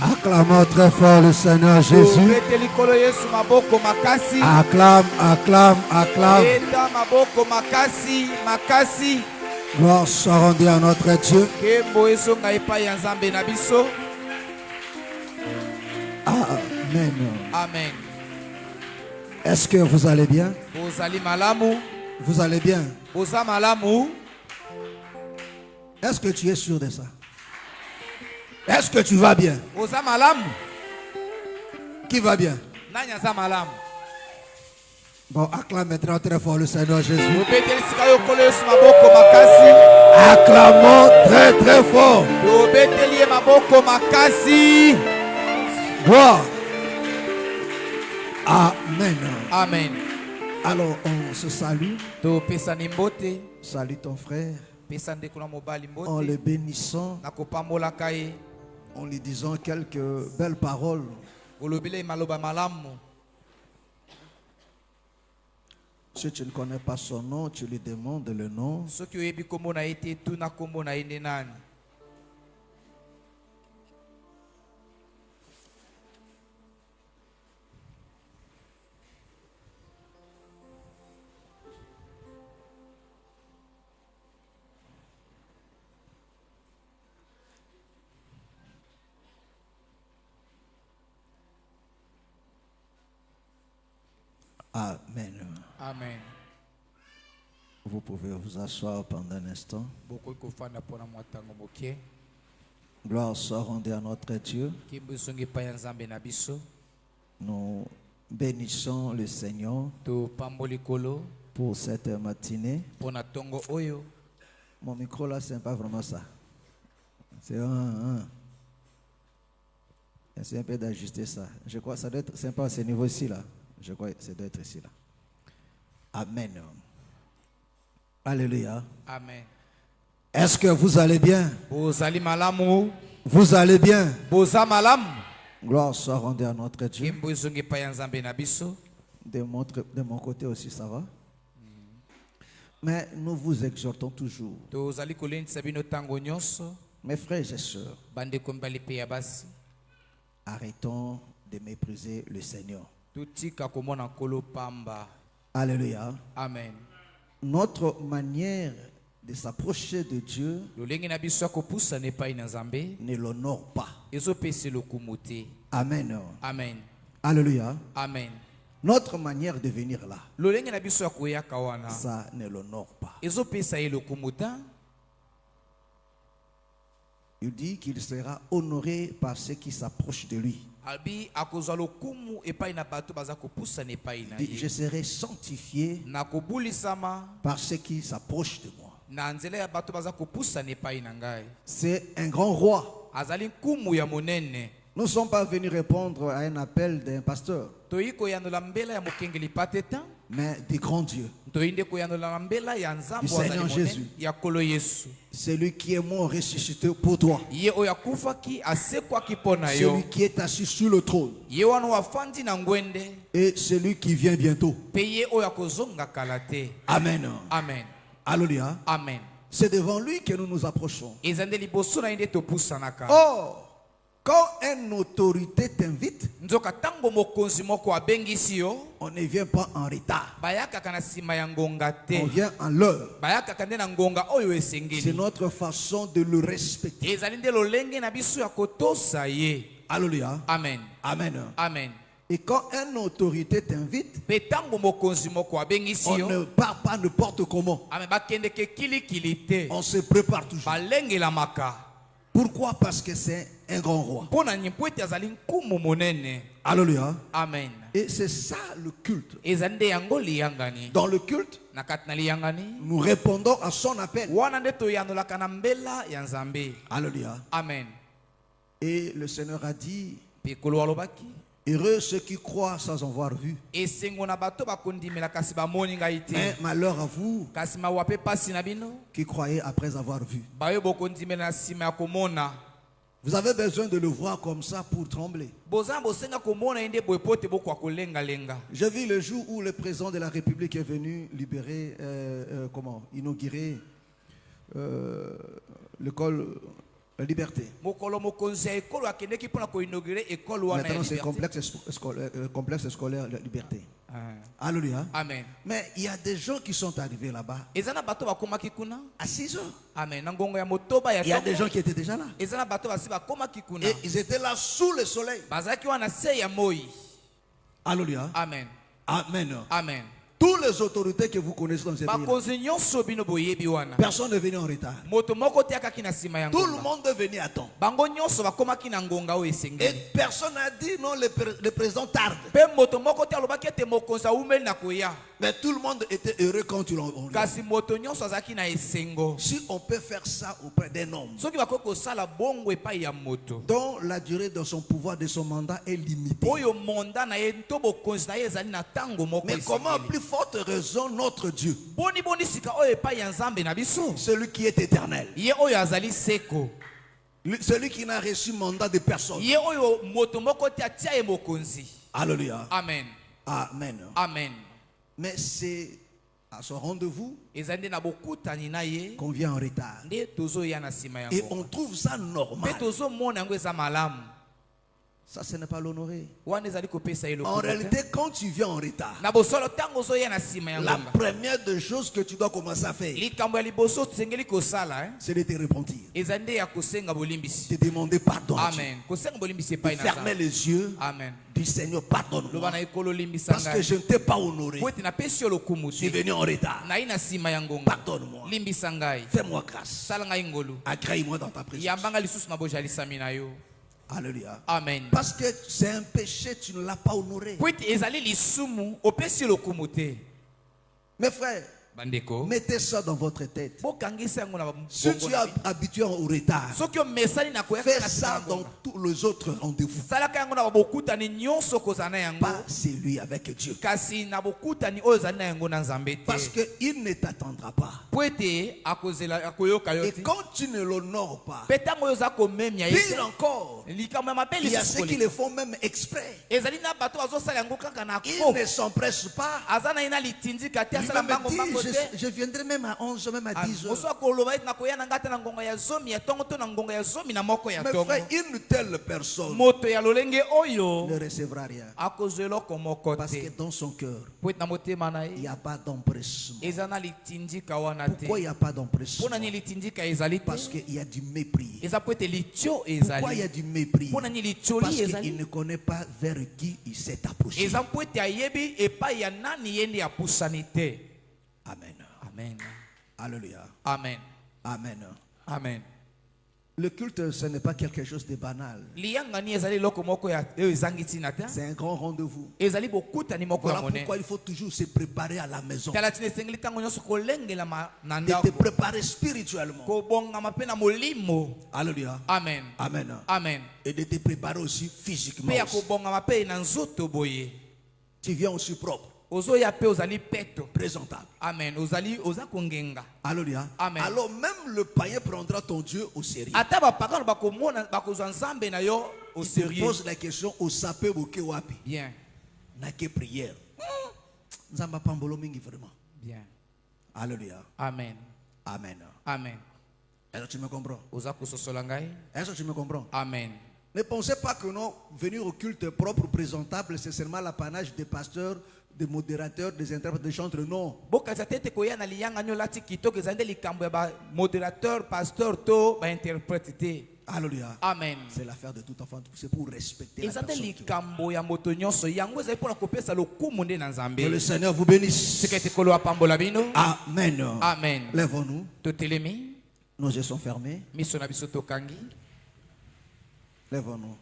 Acclamons très fort le Seigneur Jésus. Acclame, acclame, acclame. Gloire soit rendue à notre Dieu. Amen. Amen. Est-ce que vous allez bien? Vous allez bien? Est-ce que tu es sûr de ça? Est-ce que tu vas bien? Qui va bien? Bon, acclame maintenant très fort le Seigneur Jésus. Acclamons très très fort. Gloire. Amen. Amen. Alors on se salue. Salue ton frère. En le bénissant, en lui disant quelques belles paroles. Si tu ne connais pas son nom, tu lui demandes le nom. Amen. Amen. Vous pouvez vous asseoir pendant un instant. Gloire soit rendue à notre Dieu. Nous bénissons le Seigneur pour cette matinée. Mon micro là, c'est pas vraiment ça. C'est Essayez un peu d'ajuster ça. Je crois que ça doit être sympa à ce niveau-ci là. Je crois que ça doit être ici là. Amen. Alléluia. Amen. Est-ce que vous allez bien? Vous allez bien? Gloire soit rendue à notre Dieu. De mon côté aussi, ça va? Mais nous vous exhortons toujours. Mes frères et sœurs, arrêtons de mépriser le Seigneur. Alléluia. Amen. Notre manière de s'approcher de Dieu ne l'honore pas. Amen. Amen. Alléluia. Amen. Notre manière de venir là, ça ne l'honore pas. Il dit qu'il sera honoré par ceux qui s'approchent de lui. Je serai sanctifié par ceux qui s'approchent de moi. C'est un grand roi. Nous ne sommes pas venus répondre à un appel d'un pasteur, mais du grand Dieu, du Seigneur Jésus. C'est lui qui est mort ressuscité pour toi. Celui qui est assis sur le trône. Et celui qui vient bientôt. Amen. Amen. Alléluia. Amen. C'est devant lui que nous nous approchons. Oh, quand une autorité t'invite, on ne vient pas en retard. On vient en l'heure. C'est notre façon de le respecter. Alléluia. Amen. Amen. Amen. Et quand une autorité t'invite, on ne part pas n'importe comment. On se prépare toujours. Pourquoi? Parce que c'est un grand roi. Alléluia. Amen. Et c'est ça le culte. Dans le culte, nous répondons à son appel. Alléluia. Amen. Et le Seigneur a dit, heureux ceux qui croient sans avoir vu. Mais malheur à vous qui croyez après avoir vu. Vous avez besoin de le voir comme ça pour trembler. J'ai vu le jour où le président de la République est venu libérer, inaugurer l'école La Liberté. Maintenant, c'est complexe scolaire La Liberté. Alléluia. Amen. Mais il y a des gens qui sont arrivés là-bas à 6 heures. Amen. Il y a des gens qui étaient déjà là. Et ils étaient là sous le soleil. Alléluia. Amen. Amen. Amen. Toutes les autorités que vous connaissez dans ce pays, personne n'est venu en retard. Tout le monde est venu à temps. Et personne n'a dit non, le président tarde. Mais tout le monde était heureux quand ils l'ont dit. Si on peut faire ça auprès d'un homme dont la durée de son pouvoir, de son mandat est limitée. Mais comment plus forte raison notre Dieu, celui qui est éternel, celui qui n'a reçu mandat de personne. Alléluia. Amen. Amen. Amen. Mais c'est à ce rendez-vous qu'on vient en retard. Et on trouve ça normal. Ça, ce n'est pas l'honorer. En réalité, quand tu viens en retard, la première des choses que tu dois commencer à faire, c'est de te repentir. De demander pardon. Amen. De fermer les yeux. Amen. Du Seigneur, pardonne-moi. Parce que je ne t'ai pas honoré. Je suis venu en retard. Pardonne-moi. Fais-moi grâce. Accueille-moi dans ta présence. Alléluia. Amen. Parce que c'est un péché, tu ne l'as pas honoré. Mes frères, mettez ça dans votre tête. Si tu es habitué au retard, fais ça dans tous les autres rendez-vous. Pas celui avec Dieu. Parce qu'il ne t'attendra pas. Et quand tu ne l'honores pas, pire encore, il y a ceux qui le font même exprès. Ils ne s'empressent pas. Je viendrai même à 11, même à 10 heures. Mais frère, une telle personne ne recevra rien. Parce que dans son cœur, il n'y a pas d'empressement. Pourquoi il n'y a pas d'empressement? Parce qu'il y a du mépris. Pourquoi il y a du mépris? Parce qu'il ne connaît pas vers qui il s'est approché. Amen. Amen. Alléluia. Amen. Amen. Amen. Le culte, ce n'est pas quelque chose de banal. C'est un grand rendez-vous. Voilà pourquoi il faut toujours se préparer à la maison. De te préparer spirituellement. Alléluia. Amen. Amen. Amen. Et de te préparer aussi physiquement. Tu viens aussi propre. Présentable. Amen. Alléluia. Amen. Alors même le païen prendra ton Dieu au sérieux. Il te pose la question au sapé boké wapi. Bien. N'a que prière. Nzamba pambolo mingi vraiment. Bien. Alléluia. Amen. Amen. Amen. Est-ce que tu me comprends? Est-ce que tu me comprends? Amen. Ne pensez pas que non, venir au culte propre, présentable, c'est seulement l'apanage des pasteurs, des modérateurs, des interprètes, des chantres, non. Modérateur, pasteur, alléluia. Amen. C'est l'affaire de tout enfant. C'est pour respecter la personne. Que le Seigneur vous bénisse. Amen. Amen. Lèvons-nous. Nos yeux sont fermés. Lèvons-nous.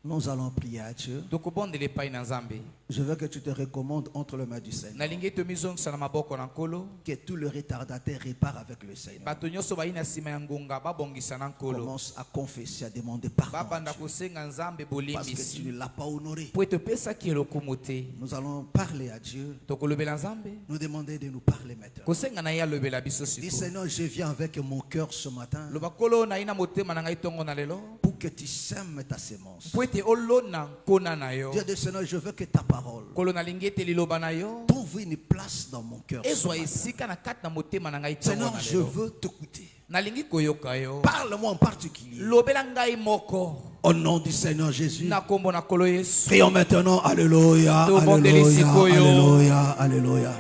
Nous allons prier à Dieu. Je veux que tu te recommandes entre les mains du Seigneur. Que tout le retardataire répare avec le Seigneur. Commence à confesser, à demander pardon à Dieu. Parce que tu ne l'as pas honoré. Nous allons parler à Dieu. Nous demander de nous parler maintenant. Dis Seigneur, je viens avec mon cœur ce matin. Pour que tu sèmes ta sémence. Dieu de Seigneur, je veux que ta parole trouve trouver une place dans mon cœur. Seigneur, je veux t'écouter. Parle-moi en particulier. Au nom du Seigneur Jésus. Prions maintenant. Alléluia. Alléluia. Alléluia. Alléluia.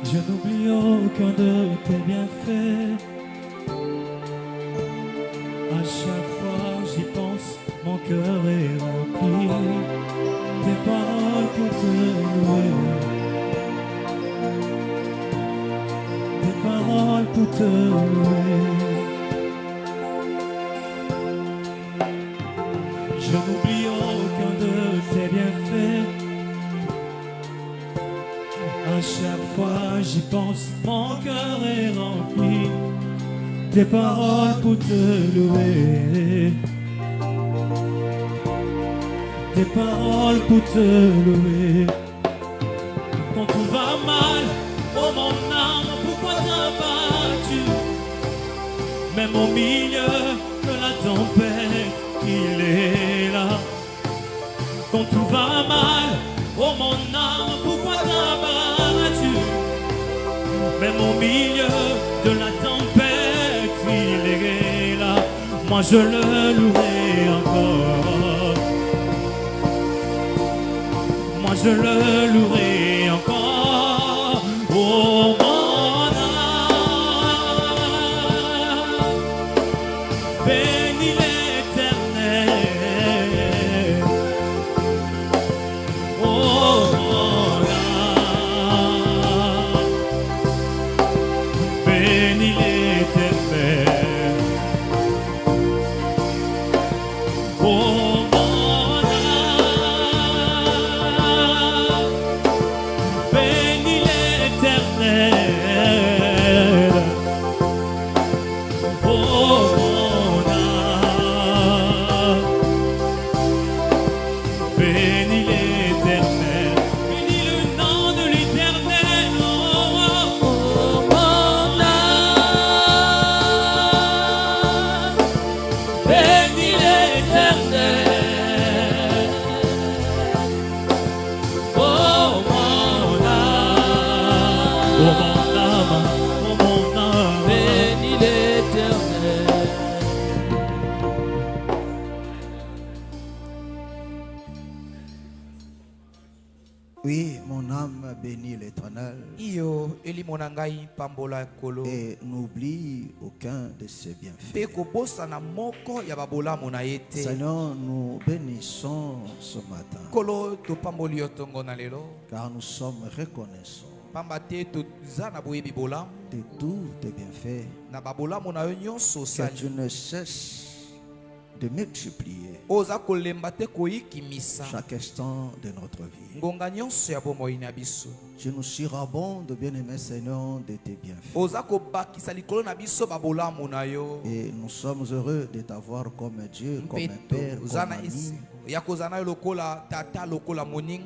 Je n'oublie aucun de tes bienfaits. À chaque fois j'y pense, mon cœur est rempli. Tes paroles pour te louer. Tes paroles pour te louer. Je n'oublie aucun de tes bienfaits. À chaque fois j'y pense, mon cœur est rempli. Tes paroles pour te louer. Tes paroles pour te louer. Quand tout va mal, oh mon âme, pourquoi t'abattu? Même au milieu de la tempête, il est là. Quand tout va mal, oh mon âme, pourquoi t'abattu? Même au milieu de la tempête, il est là. Moi je le louerai encore. Moi je le louerai encore. Oh mon âme, bénis l'Éternel. Oh mon âme, bénis l'Éternel. Oh mon âme, bénis l'Éternel. Oh mon âme, bénis l'Éternel. Bénis le nom de l'Éternel. Oh, oh, mon âme, bénis l'Éternel. Oh mon âme, oh mon âme, bénis l'Éternel. Oui, mon âme bénit l'Éternel Iyo eli monangai pambola kolo. et n'oublie aucun de ses bienfaits. Pe kobosa na moko ya babola mona yete. Seigneur, nous bénissons ce matin Kolo to pamboli otongo na lelo. car nous sommes reconnaissants Pamba te to za na boyebi bola. de tous tes bienfaits Na babola mona yo nyonso que sali. tu ne cesses de multiplier Oza kolemba te koyikimisa. chaque instant de notre vie. Ngonga nyonso ya bomoi na biso. Tu nous surabondes, bien-aimé Seigneur, de tes bienfaits. Oza kobakisa likolo na biso babola mona yo. Et nous sommes heureux de t'avoir comme Dieu, comme un Père, comme Zana ami, isi. Ya kozana yo lokola tata lokola moninga.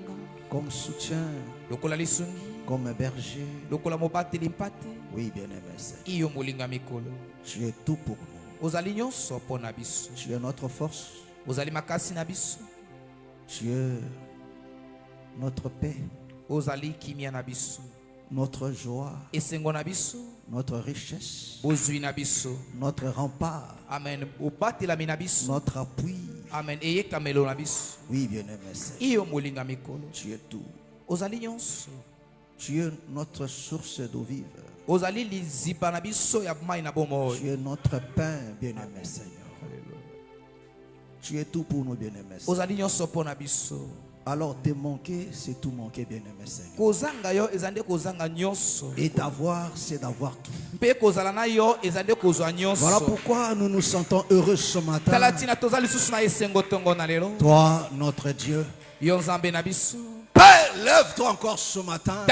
comme soutien, Lokola lisungi. comme berger. Lokola mobateli mpate. Oui, bien-aimé Seigneur, Iyo molinga mikolo. tu es tout pour nous. Ozali nyonso mpo na biso. Tu es notre force, Ozali makasi na biso. tu es notre paix, Ozali kimia na biso. notre joie, Esengo na biso. notre richesse, Bozwi na biso. notre rempart, Amen. Obatelami na biso. notre appui. Amen. Eyekamelo na biso. Oui, bien-aimé Seigneur, Iyo molinga mikolo. tu es tout. Ozali nyonso. Tu es notre source d'eau vive. Ozali liziba na biso ya mai na bomoi. Tu es notre pain, bien-aimé Seigneur. Tu es tout pour nous, bien-aimés. Alors te manquer, c'est tout manquer, bien-aimé Seigneur. Et d'avoir, c'est d'avoir tout. Voilà pourquoi nous nous sentons heureux ce matin. Toi, notre Dieu. Père, lève-toi encore ce matin.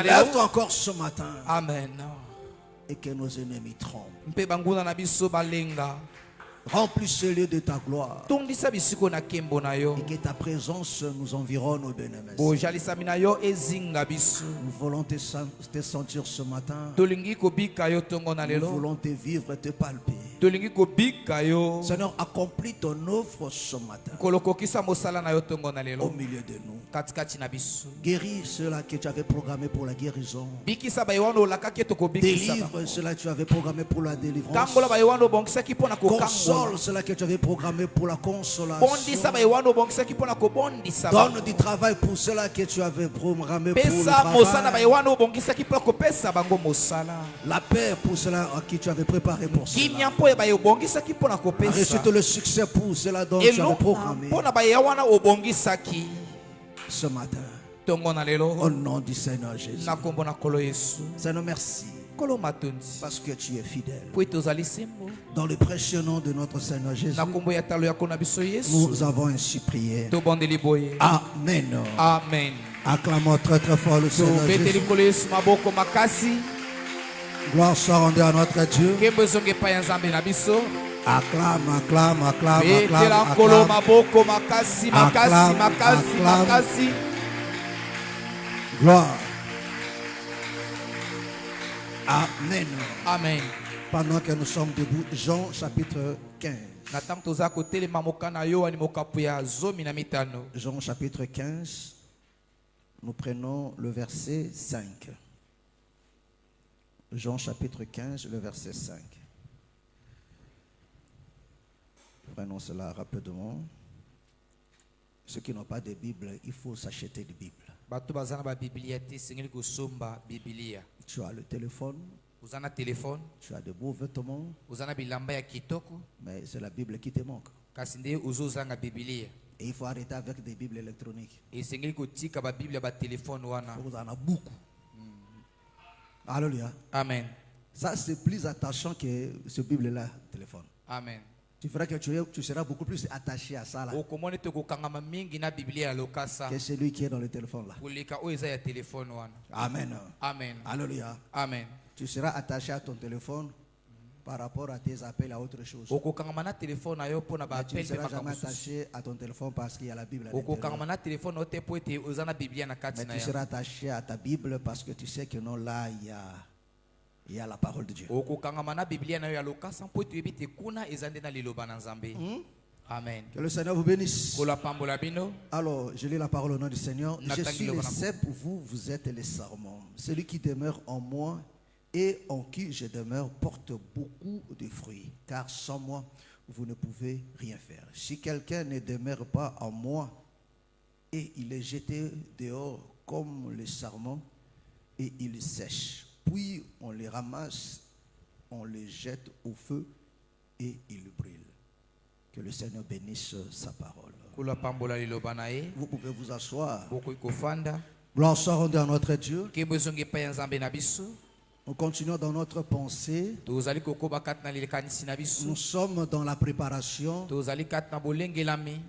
Lève-toi encore ce matin. Amen. Et que nos ennemis tremblent. Remplis ce lieu de ta gloire. Et que ta présence nous environne, au bien-aimé. Nous voulons te sentir ce matin. Nous voulons te vivre et te palper. Seigneur, accomplis ton œuvre ce matin. Au milieu de nous. Guéris ceux-là que tu avais programmé pour la guérison. Délivre ceux-là que tu avais programmé pour la délivrance. Console ceux-là que tu avais programmé pour la consolation. Donne du travail pour ceux-là que tu avais programmé pour le travail. La paix pour ceux-là à qui tu avais préparé pour cela. Réussite le succès pour ceux-là dont tu avais programmé. Ce matin, au nom du Seigneur Jésus. Seigneur, merci. Parce que tu es fidèle. Dans le précieux nom de notre Seigneur Jésus, nous avons ainsi prié. Amen. Amen. Acclamons très très fort le Seigneur Jésus. Gloire soit rendue à notre Dieu. Acclame, acclame, acclame, acclame. Gloire. Amen. Amen. Pendant que nous sommes debout, Jean chapitre 15. Jean chapitre 15. Nous prenons le verset 5. Jean chapitre 15, le verset 5. Prenons cela rapidement. Ceux qui n'ont pas de Bible, il faut s'acheter des Bibles. Tu as le téléphone. Tu as de beaux vêtements. Mais c'est la Bible qui te manque. Et il faut arrêter avec des Bibles électroniques. Vous en avez beaucoup. Alléluia. Amen. Ça, c'est plus attachant que ce Bible-là, téléphone. Amen. Tu feras que tu seras beaucoup plus attaché à ça là, que celui qui est dans le téléphone là. Amen. Amen. Alléluia. Amen. Tu seras attaché à ton téléphone par rapport à tes appels à autre chose. Mais tu ne seras jamais attaché à ton téléphone parce qu'il y a la Bible à l'intérieur. Mais tu seras attaché à ta Bible parce que tu sais que non, là il y a la parole de Dieu. Amen. Que le Seigneur vous bénisse. Alors, je lis la parole au nom du Seigneur. Je suis le cep, vous êtes les sarments. Celui qui demeure en moi et en qui je demeure porte beaucoup de fruits. Car sans moi, vous ne pouvez rien faire. Si quelqu'un ne demeure pas en moi et il est jeté dehors comme les sarments et il sèche. Puis on les ramasse, on les jette au feu et ils brûlent. Que le Seigneur bénisse sa parole. Vous pouvez vous asseoir. Gloire soit rendue à notre Dieu. Nous continuons dans notre pensée. Nous sommes dans la préparation,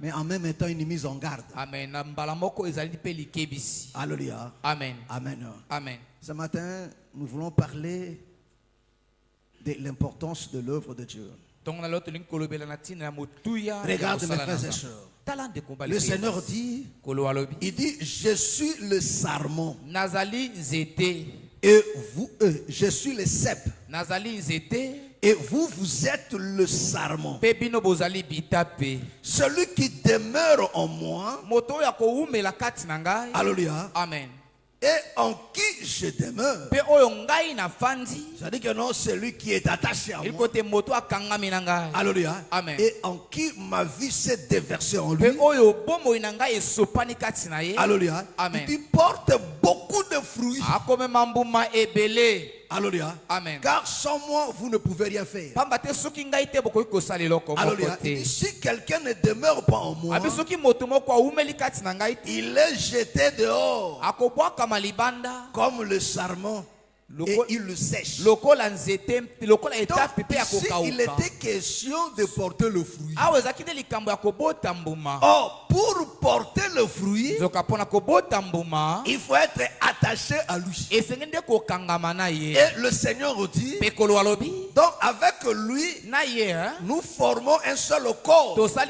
mais en même temps une mise en garde. Alléluia. Amen. Amen. Amen. Ce matin, nous voulons parler de l'importance de l'œuvre de Dieu. Regarde mes frères et sœurs. Le Seigneur dit, il dit, je suis le sarment. Et vous, je suis le cep. Et vous, vous êtes le sarment. Celui qui demeure en moi. Alléluia. Amen. Et en qui je demeure. C'est-à-dire que non, celui qui est attaché à moi. Alléluia. Amen. Et en qui ma vie s'est déversée en lui. Alléluia. Amen. Il porte beaucoup beaucoup de fruits. Alléluia. Amen. Car sans moi, vous ne pouvez rien faire. Alléluia. Si quelqu'un ne demeure pas en moi, il est jeté dehors comme le sarment. Et il le sèche. Donc, ici, il était question de porter le fruit. Or, pour porter le fruit, il faut être attaché à lui. Et le Seigneur dit, donc avec lui, nous formons un seul corps. Ça,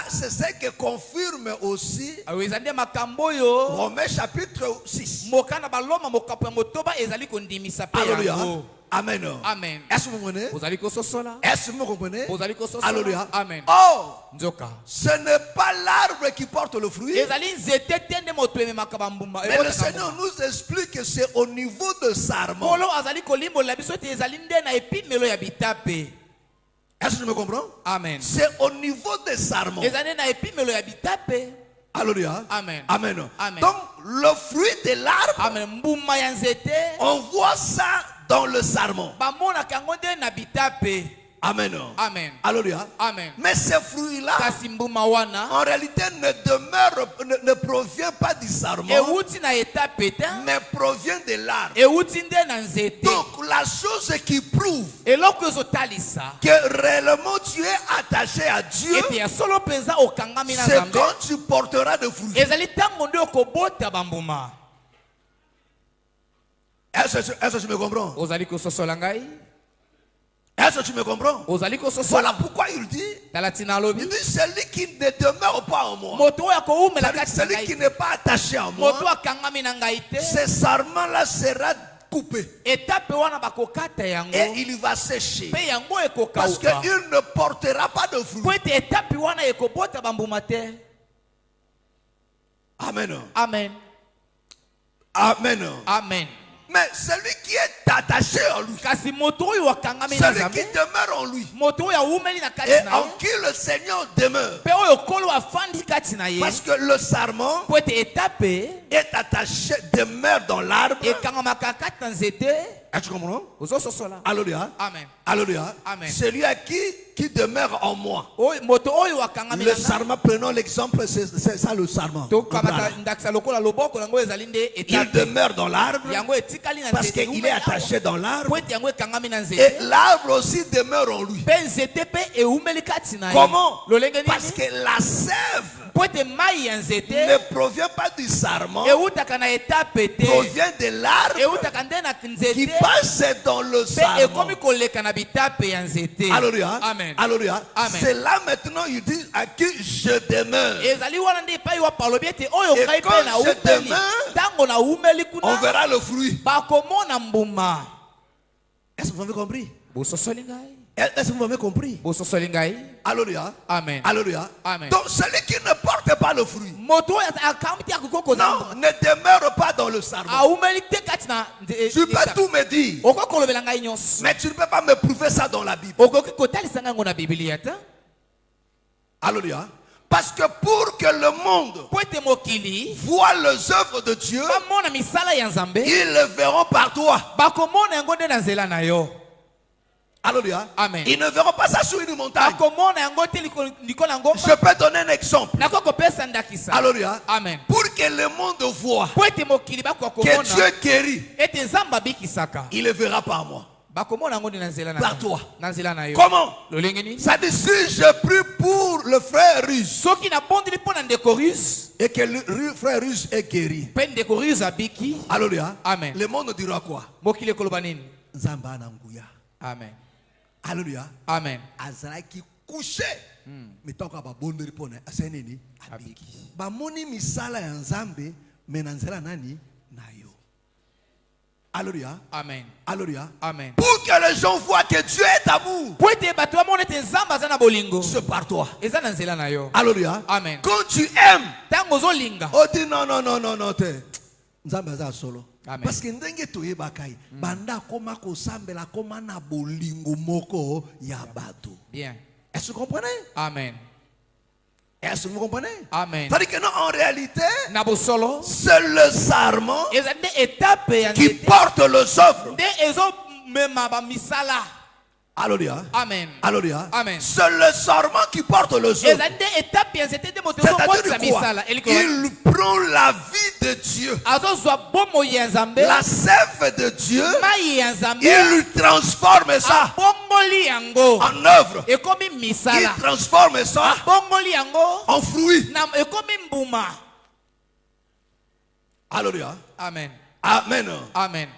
c'est ce que confirme aussi Romains chapitre 6. Alléluia. Amen. Amen. Est-ce que vous comprenez? Est-ce que vous comprenez? Alléluia. Amen. Or, ce n'est pas l'arbre qui porte le fruit. Mais le Seigneur nous explique que c'est au niveau de sarment. Est-ce que je me comprends? Amen. C'est au niveau de sarment. Alléluia. Amen. Amen. Amen. Donc, le fruit de l'arbre, on voit ça dans le sarment. Amen. Amen. Alléluia. Amen. Mais ces fruits-là, en réalité, ne provient pas du sarment, mais provient de l'arbre. Donc, la chose qui prouve que réellement tu es attaché à Dieu, c'est quand tu porteras de fruits. Est-ce que tu me comprends? Est-ce que tu me comprends? Voilà pourquoi il dit celui qui ne demeure pas en moi, celui qui n'est pas attaché à moi, ce sarment-là sera coupé et il va sécher parce qu'il ne portera pas de fruits. Amen. Amen. Amen. Amen. Mais celui qui est attaché en lui, celui qui demeure en lui, et en qui le Seigneur demeure, parce que le sarment est attaché, demeure dans l'arbre. Est-ce que tu comprends? Alléluia. Amen. Alléluia. Amen. Celui à qui demeure en moi. Le sarment, prenons l'exemple, c'est ça le sarment. Il demeure dans l'arbre parce qu'il est attaché dans l'arbre. Et l'arbre aussi demeure en lui. Comment? Parce que la sève ne provient pas du sarment, provient de l'arbre qui passe dans le sarment. Alléluia. Amen. Alléluia. C'est là maintenant il dit à qui je demeure. Et quand je demeure, on verra le fruit. Est-ce que vous avez compris? Est-ce que vous m'avez compris? Alléluia. Amen. Alléluia. Amen. Donc celui qui ne porte pas le fruit, non, ne demeure pas dans le sarment. Tu peux tout me dire, mais tu ne peux pas me prouver ça dans la Bible. Alléluia. Parce que pour que le monde voit les œuvres de Dieu, ils le verront par toi. Alléluia. Amen. Ils ne verront pas ça sur une montagne. Je peux donner un exemple. Alléluia. Amen. Pour que le monde voit que Dieu guérit, il le verra par moi. Par toi. Comment? Ça dit si je prie pour le frère russe et que le frère russe est guéri. Alléluia. Amen. Le monde dira quoi? Amen. Alléluia. Amen. Azalaki couché. Mais tant qu'à babonder répondre à Sénéni. Bamoni misala ya Nzambe menanzela nani nayo. Alléluia. Amen. Alléluia. Amen. Pour que les gens voient que Dieu est amour, c'est par toi. Alléluia. Amen. Quand tu aimes, on dit non, non, non, non, non, Nzambe za solo. Amen. Parce que ndenge toyebakai banda koma ko sambela koma na bolingo moko ya bato. Bien. Est-ce que vous comprenez? Amen. Est-ce que vous comprenez? Amen. C'est-à-dire que non, en réalité, c'est le sarment qui porte les œuvres. Alléluia. Amen. Alléluia. Amen. C'est le sarment qui porte le œuvre. C'est-à-dire quoi? Il prend la vie de Dieu, la sève de Dieu, il transforme ça en œuvre. Il transforme ça en fruit. Alléluia. Amen. Amen. Amen.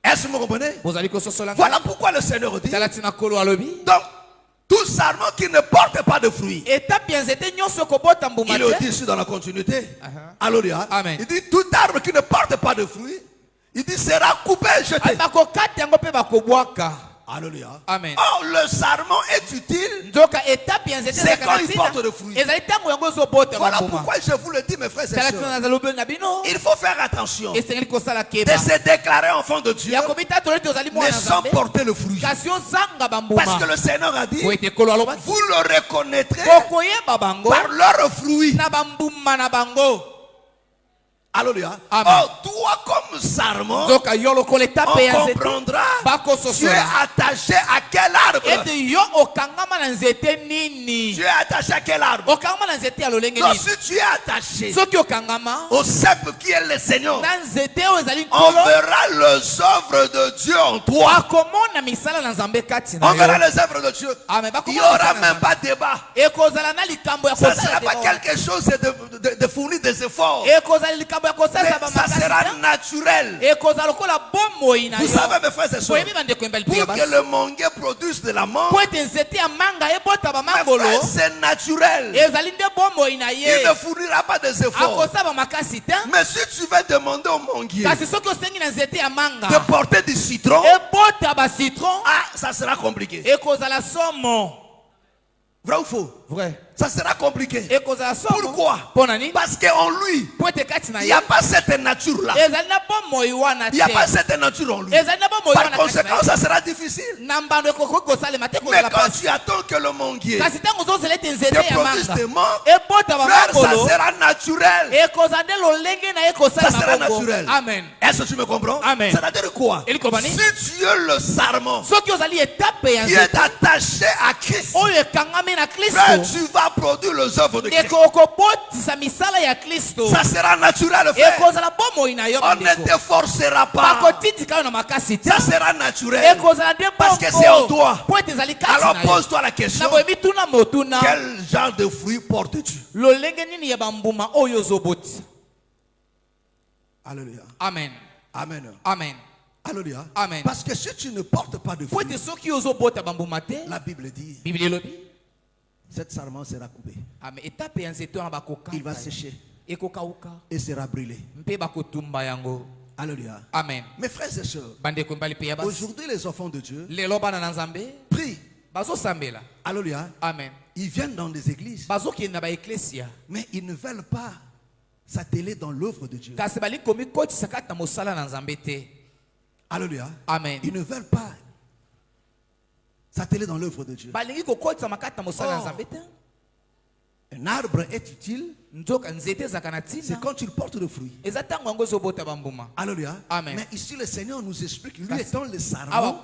Est-ce que vous comprenez? Voilà pourquoi le Seigneur dit. Donc, tout sarment qui ne porte pas de fruits. Il le dit ici dans la continuité. Alléluia. Amen. Il dit tout arbre qui ne porte pas de fruits, il dit sera coupé et jeté. Alléluia. Amen. Oh, le sarment est utile. C'est quand il porte de fruits. Voilà pourquoi je vous le dis, mes frères et sœurs. Il faut faire attention de se déclarer enfant de Dieu, mais sans porter le fruit. Parce que le Seigneur a dit, vous le reconnaîtrez par leurs fruits. Alléluia. Oh, toi comme sarment, on comprendra. Tu es attaché à quel arbre? Tu es attaché à quel arbre? Donc si tu es attaché au cep qui est le Seigneur, on verra les œuvres de Dieu en toi. On verra les œuvres de Dieu. Il n'y aura même pas de débat. Ça ne sera pas quelque chose de fournir des efforts. Mais ça sera naturel. Vous savez, mes frères et sœurs, pour que le mangue produise de la mangue, c'est naturel. Il ne fournira pas des efforts. Mais si tu veux demander au manguier de porter du citron, ça sera compliqué. Vrai ou faux? Vrai. Ça sera compliqué. Pourquoi? Parce qu'en lui, il n'y a pas cette nature-là. Il n'y a pas cette nature en lui. Par conséquent, ça sera difficile. Mais quand tu attends que le manguier te produise des mangues, frère, ça sera naturel. Ça sera naturel. Amen. Est-ce que tu me comprends? Amen. C'est-à-dire quoi? Si tu es le sarment qui est attaché à Christ, frère, tu vas produire les œuvres de Christ. Ça sera naturel, frère. On ne te forcera pas. Ça sera naturel. Parce que c'est en toi. Alors pose-toi la question. Quel genre de fruit portes-tu? Alléluia. Amen. Amen. Amen. Alléluia. Amen. Parce que si tu ne portes pas de fruit, la Bible dit, cette sarment sera coupée. Il va sécher et sera brûlé. Alléluia. Amen. Mes frères et sœurs, aujourd'hui les enfants de Dieu prient. Alléluia. Amen. Ils viennent dans des églises, mais ils ne veulent pas s'atteler dans l'œuvre de Dieu. Alléluia. Amen. Ils ne veulent pas s'atteler dans l'œuvre de Dieu. Un arbre est utile, c'est quand il porte le fruit. Alléluia. Amen. Mais ici le Seigneur nous explique, lui étant le sarment,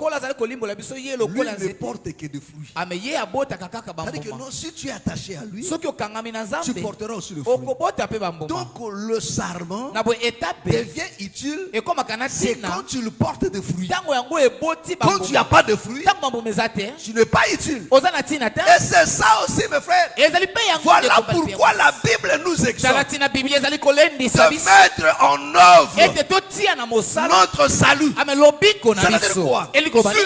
lui ne porte que des fruits. C'est-à-dire que non, si tu es attaché à lui, tu porteras aussi le fruit. Donc le sarment devient utile, c'est quand tu portes des fruits. Quand tu n'as pas de fruits, tu n'es pas utile. Et c'est ça aussi, mes frères. Voilà pourquoi la Bible nous exhorte de mettre en œuvre notre salut. Ça veut dire quoi?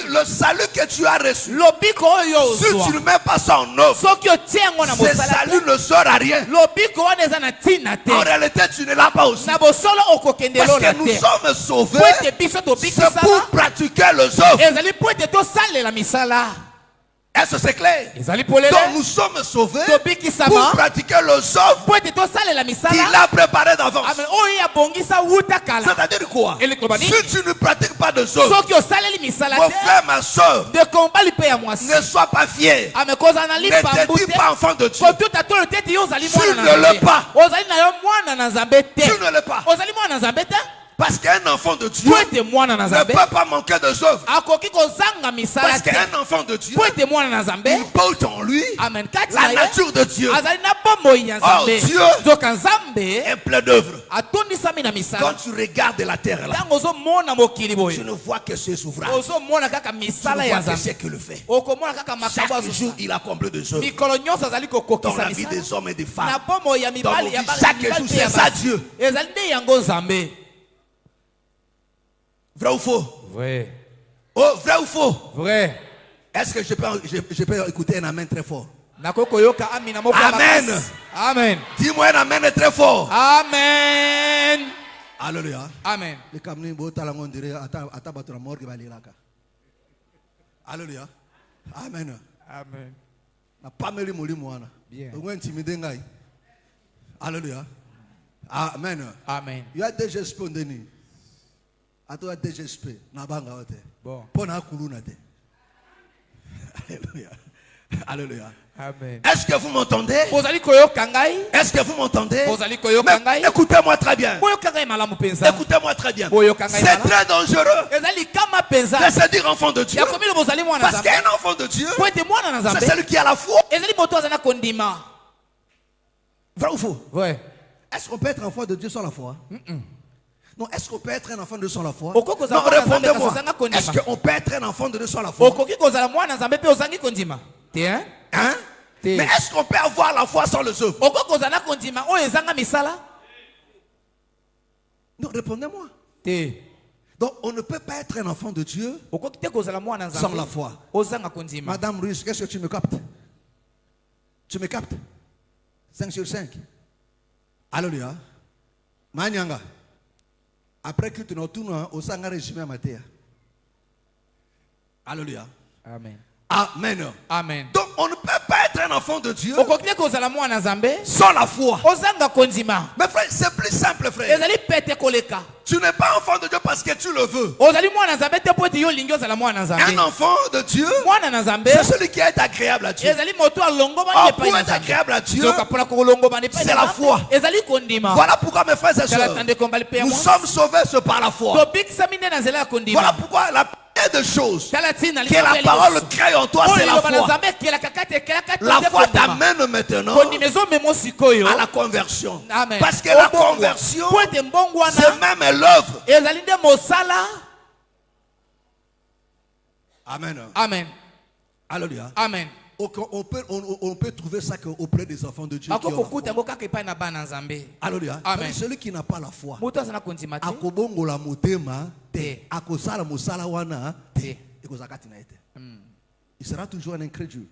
Le salut que tu as reçu, si tu ne mets pas ça en œuvre, ce salut ne sert à rien. En réalité, tu ne l'as pas aussi. Parce que nous sommes sauvés, c'est pour pratiquer les œuvres. Est-ce que c'est clair? Donc nous sommes sauvés pour pratiquer le œuvre qu'il a préparé d'avance. C'est-à-dire quoi? Si tu ne pratiques pas de œuvre, mon frère, ma soeur, ne sois pas fier. Ne te dis pas enfant de Dieu. Tu ne l'es pas. Tu ne l'es pas. Parce qu'un enfant de Dieu ne peut pas manquer de œuvre. Parce qu'un enfant de Dieu, il porte en lui la nature de Dieu. Oh, Dieu est plein d'œuvres. Quand tu regardes la terre là, tu ne vois que ses ouvrages. Tu ne vois que ce qu'il fait. Chaque jour, il accomplit des œuvres dans la vie des hommes et des femmes. Dans nos vies, chaque jour, c'est ça Dieu. Vrai ou faux? Vrai. Oh, vrai ou faux? Vrai. Est-ce que je peux écouter un amen très fort? Amen. Amen. Dis-moi un amen très fort. Amen. Alléluia. Amen. Alléluia. Amen. Amen. Bien. Alléluia. Amen. Amen. Il y a des gestes Atoa DGSP na banga wote. Bon. Pona kuluna te. Alléluia. Alléluia. Amen. Est-ce que vous m'entendez? Est-ce que vous m'entendez? Écoutez-moi très bien. Écoutez-moi très bien. C'est très dangereux de se dire enfant de Dieu. Parce qu'un enfant de Dieu, c'est celui qui a la foi. Vrai ou faux? Ouais. Est-ce qu'on peut être enfant de Dieu sans la foi? Non, est-ce qu'on peut être un enfant de Dieu sans la foi? Non, répondez-moi. Est-ce qu'on peut être un enfant de Dieu sans la foi? Hein? Mais est-ce qu'on peut avoir la foi sans le œuvre? Non, répondez-moi. Donc, on ne peut pas être un enfant de Dieu sans la foi. Madame Ruiz, qu'est-ce que tu me captes? Tu me captes? 5 sur 5. Alléluia. Manyanga. Après que tu nous tournes au sang régime à Matéa. Alléluia. Amen. Amen. Amen. Donc on ne peut pas être un enfant de Dieu sans la foi. Mais frère, c'est plus simple, frère. Tu n'es pas enfant de Dieu parce que tu le veux. Un enfant de Dieu, c'est celui qui est agréable à Dieu. Pour être agréable à Dieu, c'est la foi. Voilà pourquoi, mes frères et sœurs, nous sommes sauvés par la foi. Voilà pourquoi la de choses que la parole crée en toi, c'est la foi. La foi t'amène maintenant à la conversion. Parce que la conversion, c'est même l'œuvre. Amen. Amen. Alléluia. Amen. On peut trouver ça auprès des enfants de Dieu. Alléluia. Celui qui n'a pas la foi, il sera toujours un incrédule.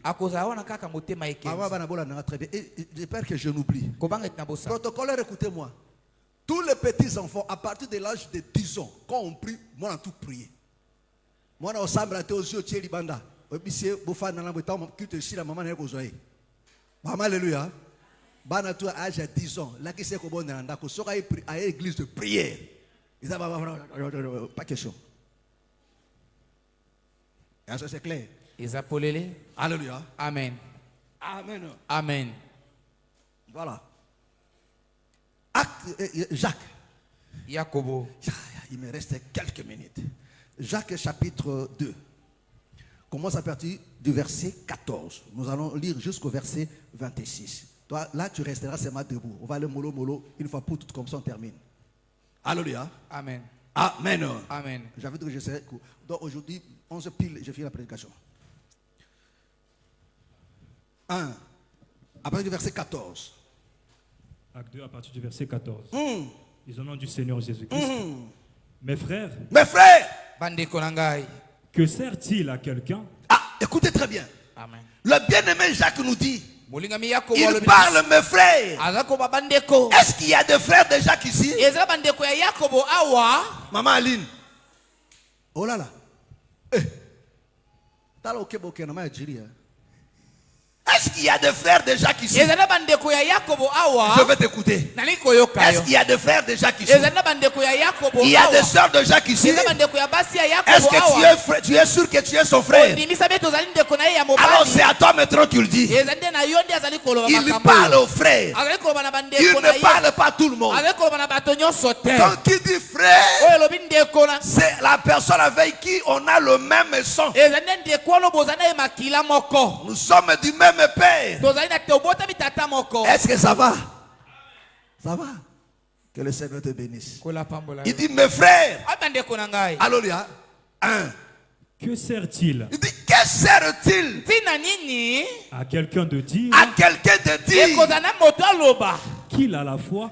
J'espère que je n'oublie. Protocolaire, écoutez-moi. Tous les petits enfants, à partir de l'âge de 10 ans, quand on prie, moi on a tout prié. Moi on a aux yeux de Libanda. Alléluia. Bana tu âge à 10 ans, là qui c'est qu'on a à l'église de prière. Pas question. Est-ce que c'est clair? Alléluia. Amen. Amen. Amen. Voilà. Acte Jacques. Jacobo. Il me reste quelques minutes. Jacques chapitre 2. Commence à partir du verset 14. Nous allons lire jusqu'au verset 26. Toi, là, tu resteras seulement debout. On va aller mollo, mollo. Une fois pour toutes, comme ça, on termine. Alléluia. Amen. Amen. Amen. J'avais dit que je serais. Donc aujourd'hui, 11 pile, je finis la prédication. 1. À partir du verset 14. Acte 2, à partir du verset 14. Ils ont nom du Seigneur Jésus-Christ. Mes frères. Mes frères. Que sert-il à quelqu'un? Ah, écoutez très bien. Amen. Le bien-aimé Jacques nous dit. Il parle, mes frères. Est-ce qu'il y a des frères de Jacques ici? Maman Aline. Oh là là. Eh. Est-ce qu'il y a des frères de Jacques ici? Je vais t'écouter. Est-ce qu'il y a des frères de Jacques ici? Il y a des sœurs de Jacques ici. Est-ce que tu es sûr que tu es son frère? Alors c'est à toi maintenant qu'il dit. Il parle aux frères. Il ne parle pas à tout le monde. Quand il dit frère, c'est la personne avec qui on a le même sang. Nous sommes du même père. Est-ce que ça va? Ça va? Que le Seigneur te bénisse. Il dit mes frères. Alléluia. Que sert-il? Il dit que sert-il à quelqu'un de dire qu'il a la foi,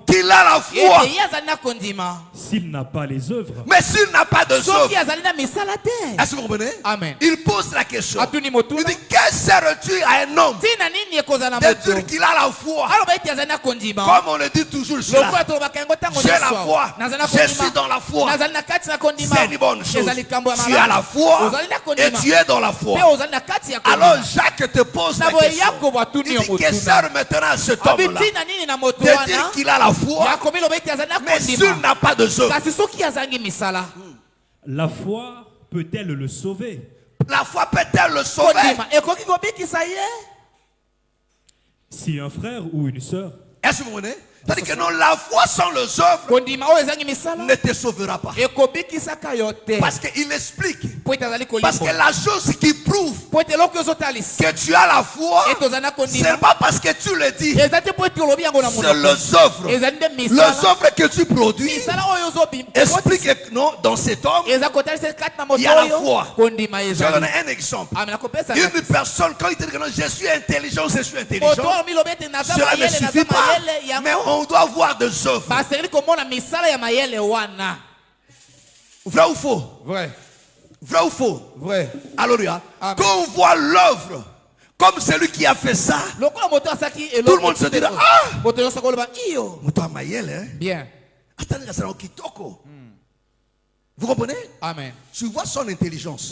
s'il n'a pas les œuvres? Mais s'il n'a pas de œuvres, est-ce que vous comprenez? Amen. Il pose la question. Il dit que sert-tu à un homme de dire qu'il a la foi? Comme on le dit toujours cela. J'ai la foi. Je suis dans la foi. C'est une bonne chose. Tu as la foi et tu es dans la foi. Alors Jacques te pose la question. Il dit que sert maintenant à cet homme-là de dire qu'il a la foi, mais s'il n'a pas de œuvres. La foi peut-elle le sauver? La foi peut-elle le sauver? Si un frère ou une sœur, est-ce que vous comprenez? C'est-à-dire que non, la foi sans les œuvres ne te sauvera pas. Parce qu'il explique. Parce que la chose qui prouve que tu as la foi, ce n'est pas parce que tu le dis. C'est les œuvres. Les œuvres que tu produis explique que non, dans cet homme, il y a la foi. Je vais donner un exemple. Une personne, quand il dit que non, je suis intelligent, cela ne suffit pas. Mais on doit avoir des œuvres. Vrai ou faux? Vrai. Vrai ou faux? Vrai. Alléluia. Quand on voit l'œuvre comme celui qui a fait ça, tout le monde se dira bien. Vous comprenez? Amen. Tu vois son intelligence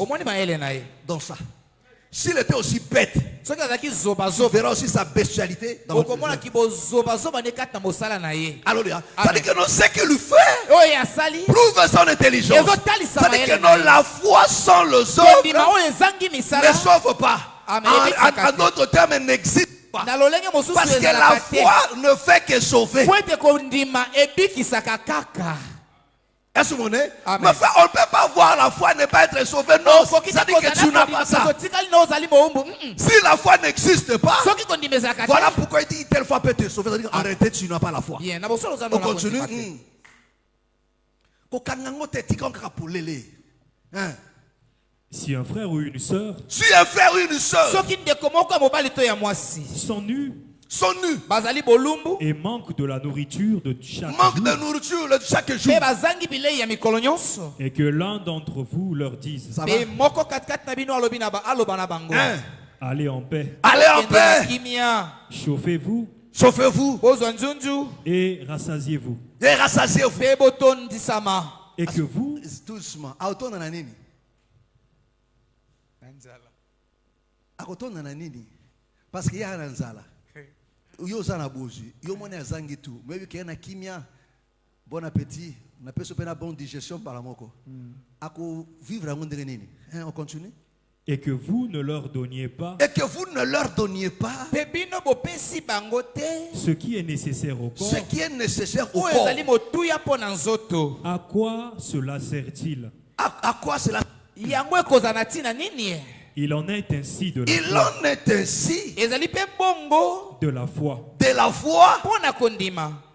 dans ça. S'il était aussi bête, tu verras aussi sa bestialité dans le Alléluia. C'est-à-dire que non, ce qu'il lui fait prouve son intelligence. C'est-à-dire que non, la foi sans le œuvres ne sauve pas. En d'autres termes, elle n'existe pas. Parce que la foi ne fait que sauver. Est-ce que vous comprenez? Mais on ne peut pas voir la foi ne pas être sauvé. Non, ça dit que tu n'as pas ça. Si la foi n'existe pas, voilà pourquoi il dit telle foi peut te sauver. C'est-à-dire arrêtez, tu n'as pas la foi. On continue. si un frère ou une sœur sont nus et manque de la nourriture de chaque jour, et que l'un d'entre vous leur dise allez en paix, chauffez-vous et rassasiez-vous, et que vous parce qu'il y a un nzala. Yo zana bozu, yo mona zangi tout. Mais qu'il y a kimia, bon appétit, on appelle ça une bonne digestion par la moko. Ako vivre à monde nini. On continue. Et que vous ne leur donniez pas. Ce qui est nécessaire au corps. À quoi cela sert-il? À quoi cela? Il en est ainsi de la foi.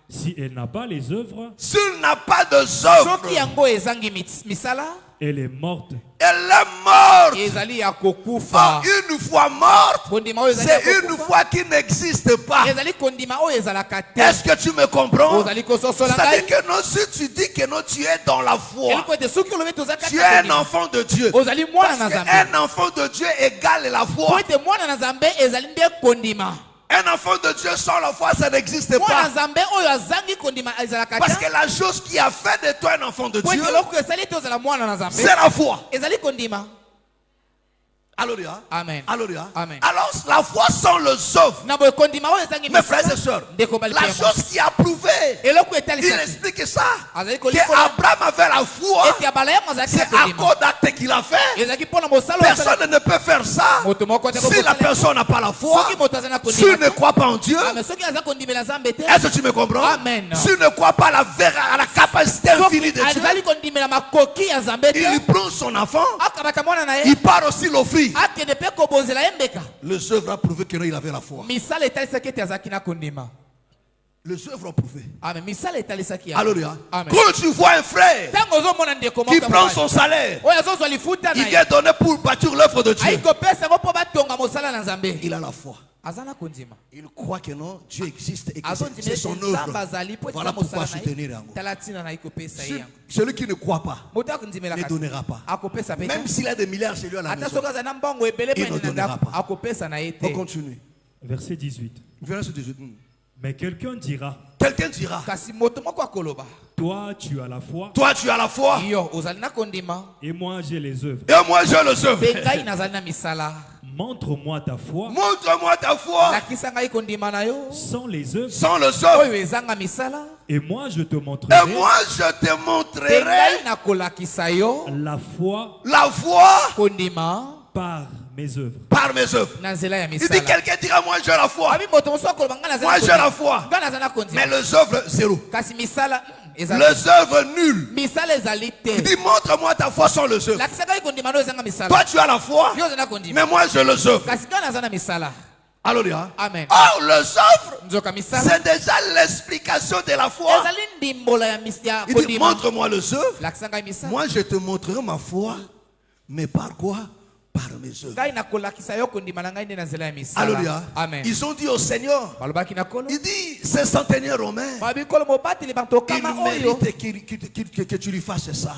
Si elle n'a pas les œuvres, s'il n'a pas de œuvres, elle est morte. Oh, une fois morte, c'est une foi qui n'existe pas. Est-ce que tu me comprends? C'est-à-dire que non, si tu dis que non, tu es dans la foi, tu es un enfant de Dieu. Parce qu'un enfant de Dieu égale la foi. Un enfant de Dieu sans la foi, ça n'existe pas. Parce que la chose qui a fait de toi un enfant de Dieu, c'est la foi. Alléluia. Amen. Alléluia. Amen. Alors la foi sans le œuvre. Mes frères et sœurs, la chose qui a prouvé, il explique ça, qu'Abraham avait la foi, c'est à cause d'actes qu'il a fait. Personne ne peut faire ça si la personne n'a pas la foi, s'il ne croit pas en Dieu. Est-ce que tu me comprends? Amen. S'il ne croit pas à la capacité infinie de Dieu, il prend son enfant, il part aussi l'offrir. Les œuvres a prouvé qu'il avait la foi. Les œuvres ont prouvé. Alléluia. Quand tu vois un frère qui prend son salaire, il vient donner pour bâtir l'œuvre de Dieu, il a la foi. Il croit que non, Dieu existe et que c'est son œuvre. Voilà pourquoi soutenir. Celui qui ne croit pas ne donnera pas. Même s'il a des milliards chez lui à la maison, il ne donnera pas. On continue. Verset 18. Verset 18. Mais quelqu'un dira, toi tu as la foi, toi tu as la foi, et moi j'ai les œuvres. Et moi j'ai les œuvres. Montre-moi ta foi. Montre-moi ta foi. Sans les œuvres. Sans les œuvres. Et moi je te montrerai. Et moi je te montrerai la foi. La foi. Par mes œuvres. Par mes œuvres. Il dit quelqu'un dira moi j'ai la foi. Moi j'ai la foi. Mais les œuvres zéro. Les œuvres nulles. Il dit montre-moi ta foi sans les œuvres. Toi tu as la foi. Mais moi j'ai les œuvres. Alléluia. Amen. Oh, les œuvres, c'est déjà l'explication de la foi. Il dit montre-moi les œuvres. Moi je te montrerai ma foi. Mais par quoi? Par mes œuvres. Alléluia. Amen. Ils ont dit au Seigneur, il dit, c'est centenaire romain, il mérite que tu lui fasses ça.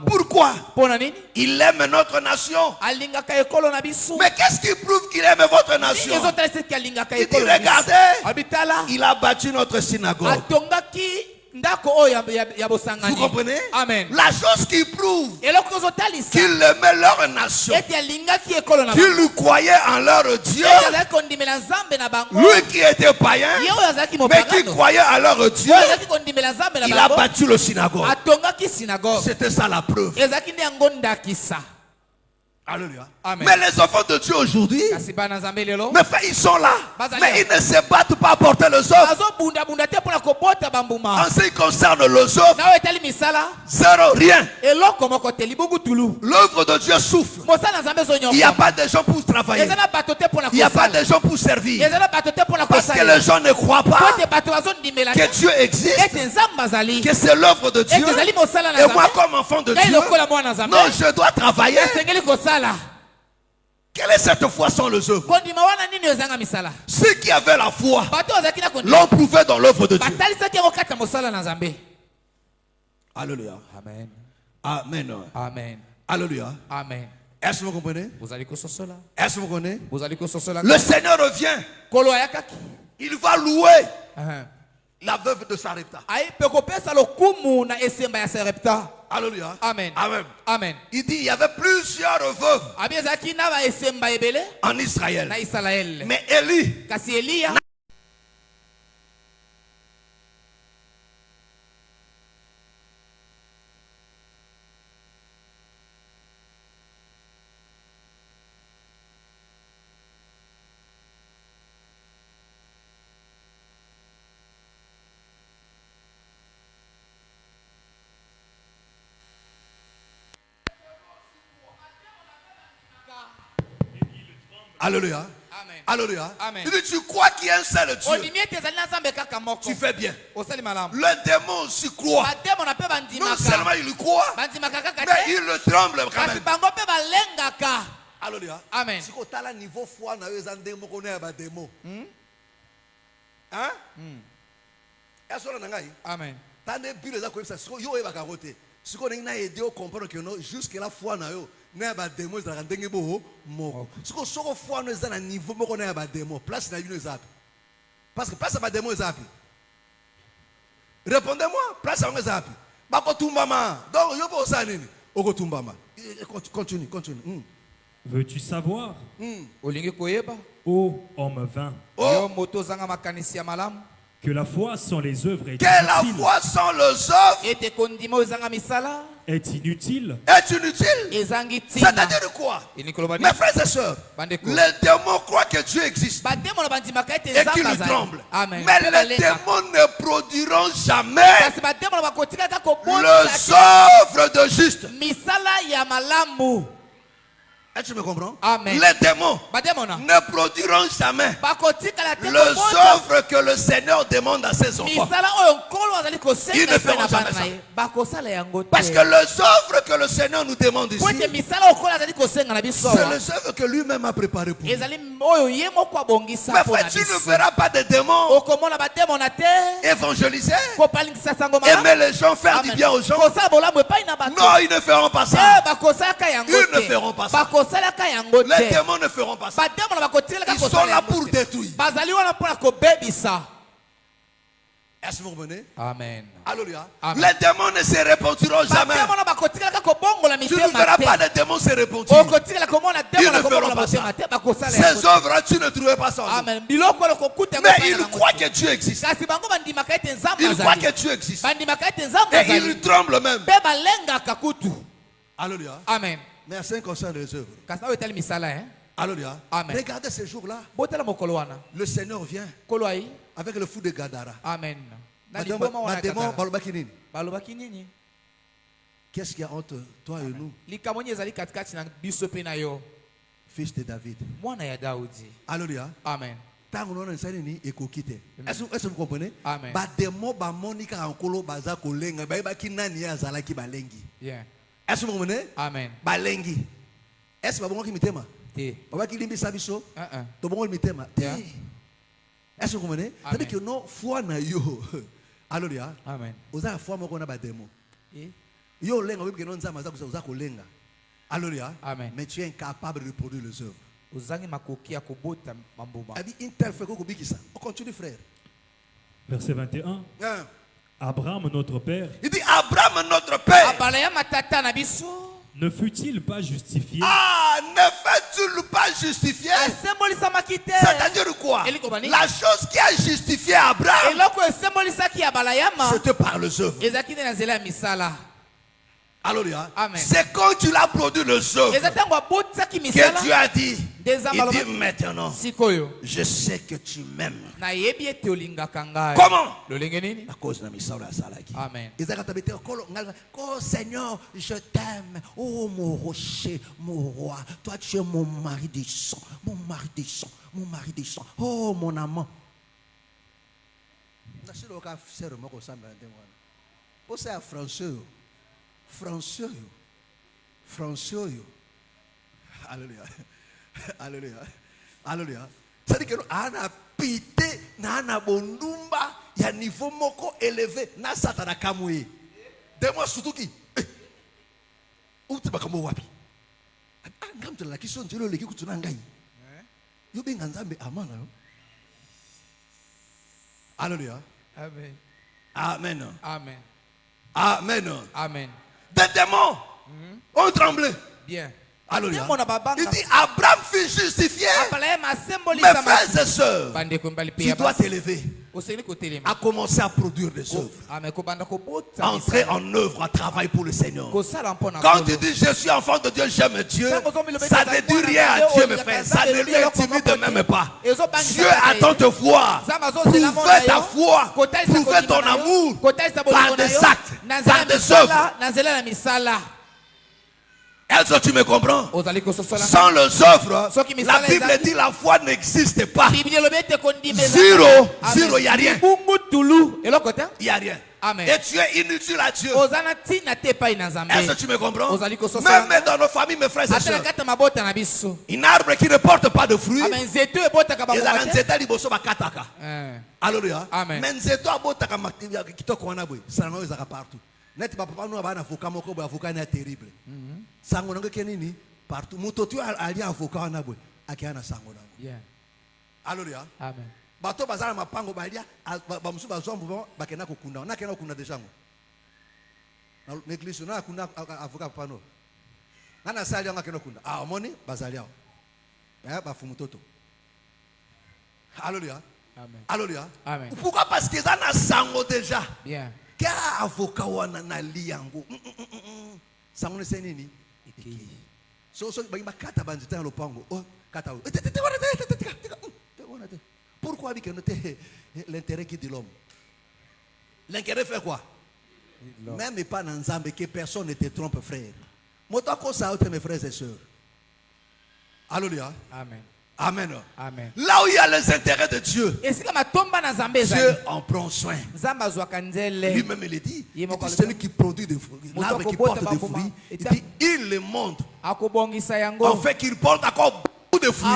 Pourquoi? Il aime notre nation. Mais qu'est-ce qui prouve qu'il aime votre nation? Il dit, regardez, il a bâti notre synagogue. Vous comprenez? Amen. La chose qui prouve qu'ils aimaient leur nation, qu'ils lui croyaient en leur Dieu, lui qui était païen, mais qui croyait en leur Dieu, il a bâti le synagogue. C'était ça la preuve. Alléluia. Amen. Mais les enfants de Dieu aujourd'hui, mes frères, ils sont là, mais ils ne se battent pas à porter les œuvres. En ce qui concerne les œuvres, zéro, rien. L'œuvre de Dieu souffle. Il n'y a pas de gens pour travailler. Il n'y a pas de gens pour servir. Parce que les gens ne croient pas que Dieu existe, que c'est l'œuvre de Dieu. Et moi, comme enfant de Dieu, non, je dois travailler. Quelle est cette foi sans les œuvres? Ceux qui avaient la foi l'ont prouvé dans l'œuvre de Dieu. Alléluia. Amen. Amen. Amen. Alléluia. Amen. Est-ce que vous comprenez? Est-ce que vous comprenez? Le Seigneur revient. Il va louer la veuve de Sarepta. Alléluia. Amen. Amen. Amen. Il dit il y avait plusieurs veuves en Israël. Mais Élie, alléluia. Amen. Alléluia. Amen. Il dit tu crois qu'il y a un seul Dieu. Tu fais bien. Le démon aussi croit. Non seulement il croit, mais il le tremble quand même. Alléluia. Amen. Si tu as niveau foi, tu as un démon. Hein? Est-ce que tu as Amen. tu as des bulles ça. Si tu as aidé à comprendre que non, jusque la foi, na ba démon za ndenge bo moko siko soko foi no za na niveau moko na ba démon place na bino zapi parce que place ba démon zapi répondez-moi place ba zapi ba ko tumbama donc yo bo sa nini oko tumbama continue Veux-tu savoir, ô homme vain, que la foi sans les œuvres est la inutile. foi sans les œuvres Est inutile. est inutile. C'est-à-dire quoi? Mes frères et sœurs, les démons croient que Dieu existe et qu'ils lui tremblent. Mais les démons ne produiront jamais les œuvres de juste. Est-ce que tu me comprends? Amen. Les démons ne produiront jamais les œuvres que le Seigneur demande à ses enfants. Ils ne feront jamais ça. Parce que les œuvres que le Seigneur nous demande ici, c'est les œuvres que lui-même a préparées pour nous. Mais frère, tu ne verras pas des démons évangéliser, aimer les gens, faire du bien aux gens. Non, ils ne feront pas ça. Ils ne feront pas ça. Les démons ne feront pas ça. Ils sont là pour détruire. Est-ce que vous comprenez? Amen. Alléluia. Amen. Les démons ne se repentiront jamais. Tu ne verras pas les démons se repentir. Ils ne feront pas ça. Ces œuvres, tu ne trouveras pas ça. Amen. Mais ils croient que Dieu existe. Ils croient que Dieu existe. Et ils tremblent même. Alléluia. Amen. Mais en ce qui concerne les œuvres. Alléluia. Amen. Regardez ces jours-là. Le Seigneur vient avec le fou de Gadara. Amen. Qu'est-ce qu'il y a entre toi et nous? Fils de David. Alléluia. Amen. Est-ce que vous comprenez? Amen. Yeah. Est-ce que vous comprenez? Amen. Balengi. Est-ce que vous comprenez? Yeah. Est-ce que vous comprenez? C'est-à-dire que non, foi na yo. Alléluia. Amen. Vous avez foi moko na ba démon. Yo lenga oui que non nzama za kuza kolenga. Alléluia. Amen. Mais tu es incapable de reproduire les œuvres. Une telle fait qu'on bikisa. On continue frère. Verset 21. Abraham, notre père, Il dit Abraham, notre père. ne fut-il pas justifié Ah, ne fais-tu pas justifié? C'est-à-dire quoi? La chose qui a justifié Abraham, c'était par les œuvres. Alléluia. C'est quand tu l'as produit les œuvres que Dieu a dit. Il dit maintenant, je sais que tu m'aimes. Comment? À cause de misala salaki. Amen. Oh Seigneur, je t'aime. Oh mon rocher, mon roi. Toi tu es mon mari du sang. Mon mari du sang. Mon mari du sang. Oh mon amant. François. Alléluia. Alléluia. Alléluia. C'est-à-dire que nous avons pité, nous avons bondumba, il y a un niveau moko élevé, na satana kamoué. Dis-moi surtout qui. Où tu vas comme wapi? Ah, ngam tu la question tu le leki kutu nangai. Yo benga nzambe amana. Alléluia. Amen. Amen. Amen. Amen. Amen. Des démons ont tremblé. Bien. Alléluia. Il dit Abraham fut justifié. Mes frères et sœurs, tu dois t'élever à commencer à produire des œuvres. Entrer en œuvre, à travailler pour le Seigneur. Quand tu dis je suis enfant de Dieu, j'aime Dieu, ça ne dit rien à Dieu, mes frères. Ça ne lui intimide même pas. Dieu attend te voir. Prouver ta foi, prouver ton amour par des actes, par des œuvres. Est-ce que tu me comprends? Sans les œuvres, la Bible dit la foi n'existe pas. Zéro, il n'y a rien. Il n'y a rien. Amen. Et tu es inutile à Dieu. Est-ce que tu me comprends? Même dans nos familles, mes frères et sœurs, un arbre qui ne porte pas de fruits, il a un zeta liboso bakataka. Alléluia. Mais nzeto abotaka kitoko wana boy, sango ezaka partout. Net papa nous abana avocat moko boy avocat na terrible. Sango nango kenini partout. Mutotu ali avocat wana boy, akiana sango nango. Yeah. Alléluia. Amen. Bato bazala mapango balia bamusu bazombo bakena kokunda. Na kena kokunda dejango. Na l'église na kuna avocat papa no. Nana sali anga kenokunda. Ah, omoni bazali ao. Ba fumutoto. Alléluia. Amen. Alléluia. Amen. Pourquoi? Parce que ça n'a sango déjà. Bien. Car avocat wana na liango. Sango ne senini. So ba kata banjita lo pango. Oh, kata. Pourquoi dit que l'intérêt qui de l'homme? L'intérêt fait quoi? Même pas dans Nzambe que personne ne te trompe, frère. Motako ça mes frères et sœurs. Alléluia. Amen. Amen. Amen. Là où il y a les intérêts de Dieu, Dieu en prend soin. Lui-même il dit, c'est celui qui produit des fruits, l'arbre qui porte des fruits, il le montre. En fait qu'il porte encore de fruits.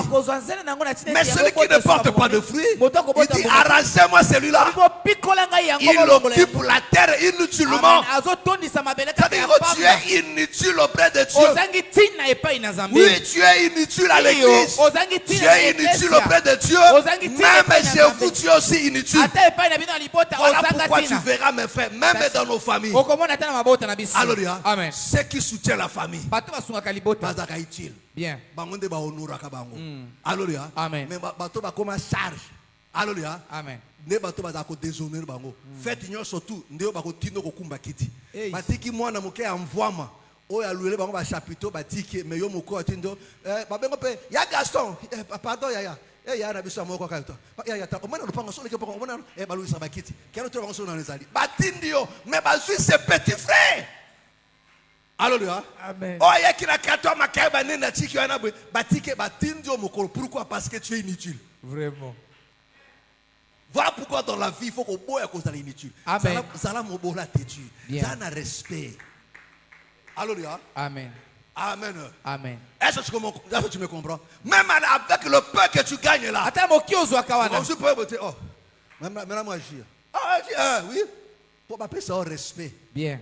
Mais celui qui ne porte pas de fruits, il dit arrachez-moi celui-là. Il occupe la terre inutilement. C'est-à-dire que tu es inutile auprès de Dieu. Oui, tu es inutile à l'église. Tu es inutile auprès de Dieu. Même chez vous, tu es aussi inutile. Voilà pourquoi tu verras, mes frères, même dans nos familles. Alléluia. Ceux qui soutiennent la famille. Bien. Alléluia. Amen. Mais bato ba comme charge. Alléluia. Amen. Ne bato ba ko déshonorer bango. Faites nyo surtout ndeo ba ko tino ko kumba kiti. Batiki mwana moke envoiement. O ya louer bango ba chapiteau batiki mais yo moko atindo ba bengo pe ya Gaston pardon ya ya na biso moko ka to. Ya ta omena lupango so le ke poko omena ba louisa ba kiti. Kero to bango so na nzali. Batindio mais ba suis ses petits frères. Alléluia. Amen. Oh, il y a qui n'a qu'à toi, ma caïba, n'a tiki, n'a pas batike, batindio, mokoro. Pourquoi? Parce que tu es inutile. Vraiment. Voilà pourquoi dans la vie, il faut qu'on boit à cause de l'inutile. Amen. Zala mobola têtu. Ça n'a respect. Alléluia. Amen. Amen. Amen. Est-ce que tu me comprends? Même avec le peu que tu gagnes là. Attends, qui ose akawana? Je peux voter. Oh. Maintenant, moi, je dis. Ah, oui. Pour m'appeler ça au respect. Bien.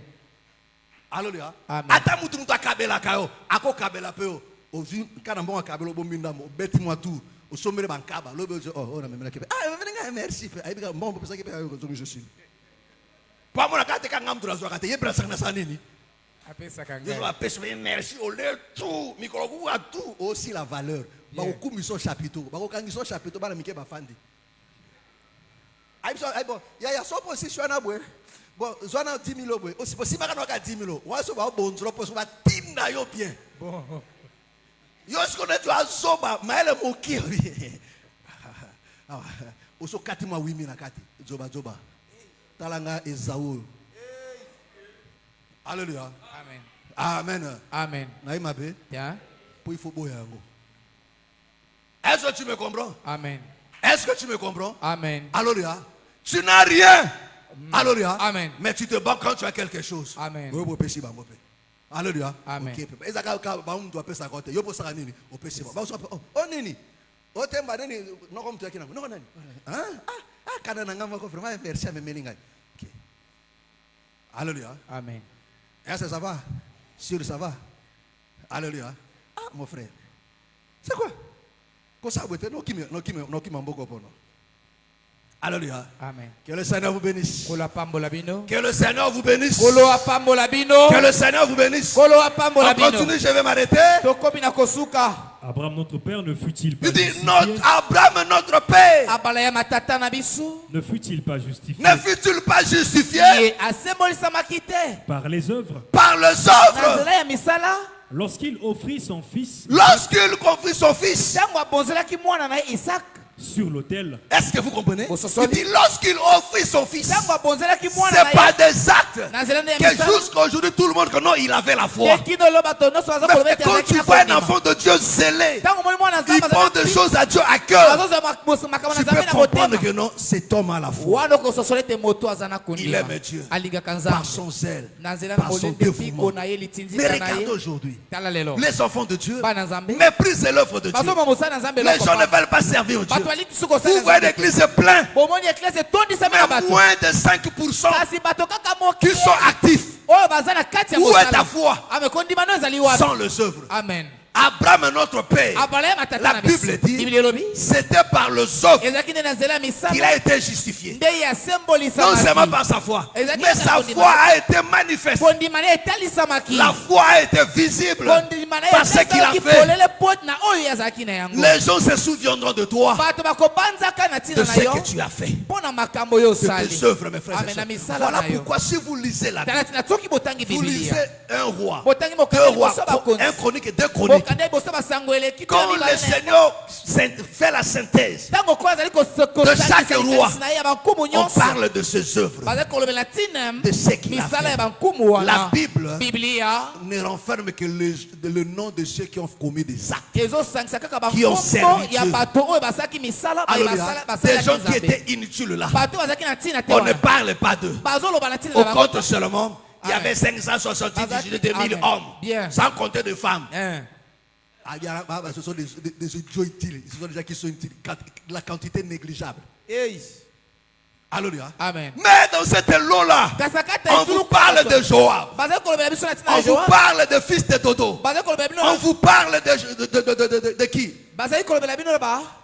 Alléluia. Amen. Ata mutu akabela kayo, ako kabela peo. Ozu kana mbonga kabelo bombinda mo beti moi tout. Osomere bankaba. Lobe oh na memela kebe. Ah venga merci. Ai bika mbongo pesa kebe ayo zo je suis. Pa mona kate kanga mtu razwa kate yebra sana sanini. Apesa kanga. Je apesa merci au le tout. Mikolo ku a tout aussi la valeur. Ba ko miso chapiteau. Ba ko kangiso chapiteau bana mike ba fandi. Ai bon, ya so position na bwe. Bon, zona 10 000 euros. Aussi possible qu'on a 10 000 euros. On va se voir bon, on va tinda yo bien. Bon. Yo ce qu'on est à zoba, mais elle moki. Ah, oso 4 mois 8 000 na kati. Zoba. Talanga Esaú. Alléluia. Amen. Amen. Amen. Naïma be. Bien. Pour il faut boyango. Est-ce que tu me comprends? Amen. Est-ce que tu me comprends? Amen. Alléluia. Tu n'as rien. Alléluia. Amen. Mais tu te bats quand tu as quelque chose. Amen. Alléluia. Amen. Alléluia. Amen. Est-ce que ça va? Sûr, ça va? Alléluia. Ah, mon frère. C'est quoi? Alléluia. Amen. Que le Seigneur vous bénisse. Que le Seigneur vous bénisse. Que le Seigneur vous bénisse. On continue, je vais m'arrêter. Abraham, notre père, ne fut-il pas justifié? Abraham, notre père. Ne fut-il pas justifié? Ne fut-il pas justifié? Par les œuvres. Par les œuvres. Lorsqu'il offrit son fils. Lorsqu'il confie son fils. Sur l'autel. Est-ce que vous comprenez? Il dit lorsqu'il offrit son fils. C'est pas des actes que jusqu'à aujourd'hui tout le monde connaît, il avait la foi. Mais quand tu vois un enfant de Dieu zélé, il prend des choses à Dieu à cœur, tu peux comprendre que non, cet homme a la foi. Il aime Dieu par son zèle, par son dévouement. Mais regarde aujourd'hui, les enfants de Dieu méprisent l'œuvre de Dieu. Les gens ne veulent pas servir Dieu. Vous voyez l'église est pleine. Mais moins de 5% qui sont actifs. Où est ta foi? Sans les œuvres. Amen. Abraham, notre père, la Bible dit, c'était par le œuvre qu'il a été justifié. Non seulement par sa foi, mais sa foi a été manifeste. La foi a été visible. Parce qu'il a fait. Les gens se souviendront de toi, de ce que tu as fait, de tes œuvres, mes frères et sœurs. Voilà pourquoi si vous lisez la Bible, vous lisez un roi, deux rois, un chronique et deux chroniques. Quand le Seigneur fait la synthèse de chaque roi, on parle de ses œuvres, de ce qu'il a fait. La Bible ne renferme que le nom de ceux qui ont commis des actes, qui ont servi Dieu. Des gens qui étaient inutiles là, on ne parle pas d'eux. Au compte seulement, il y avait 570 000 hommes, sans compter de femmes. Ce sont des idiots utiles, ce sont des gens qui sont utiles, la quantité négligeable. Alléluia. Amen. Mais dans cette lot-là, on vous parle de Joab, on vous parle de fils de Dodo, on vous parle de qui?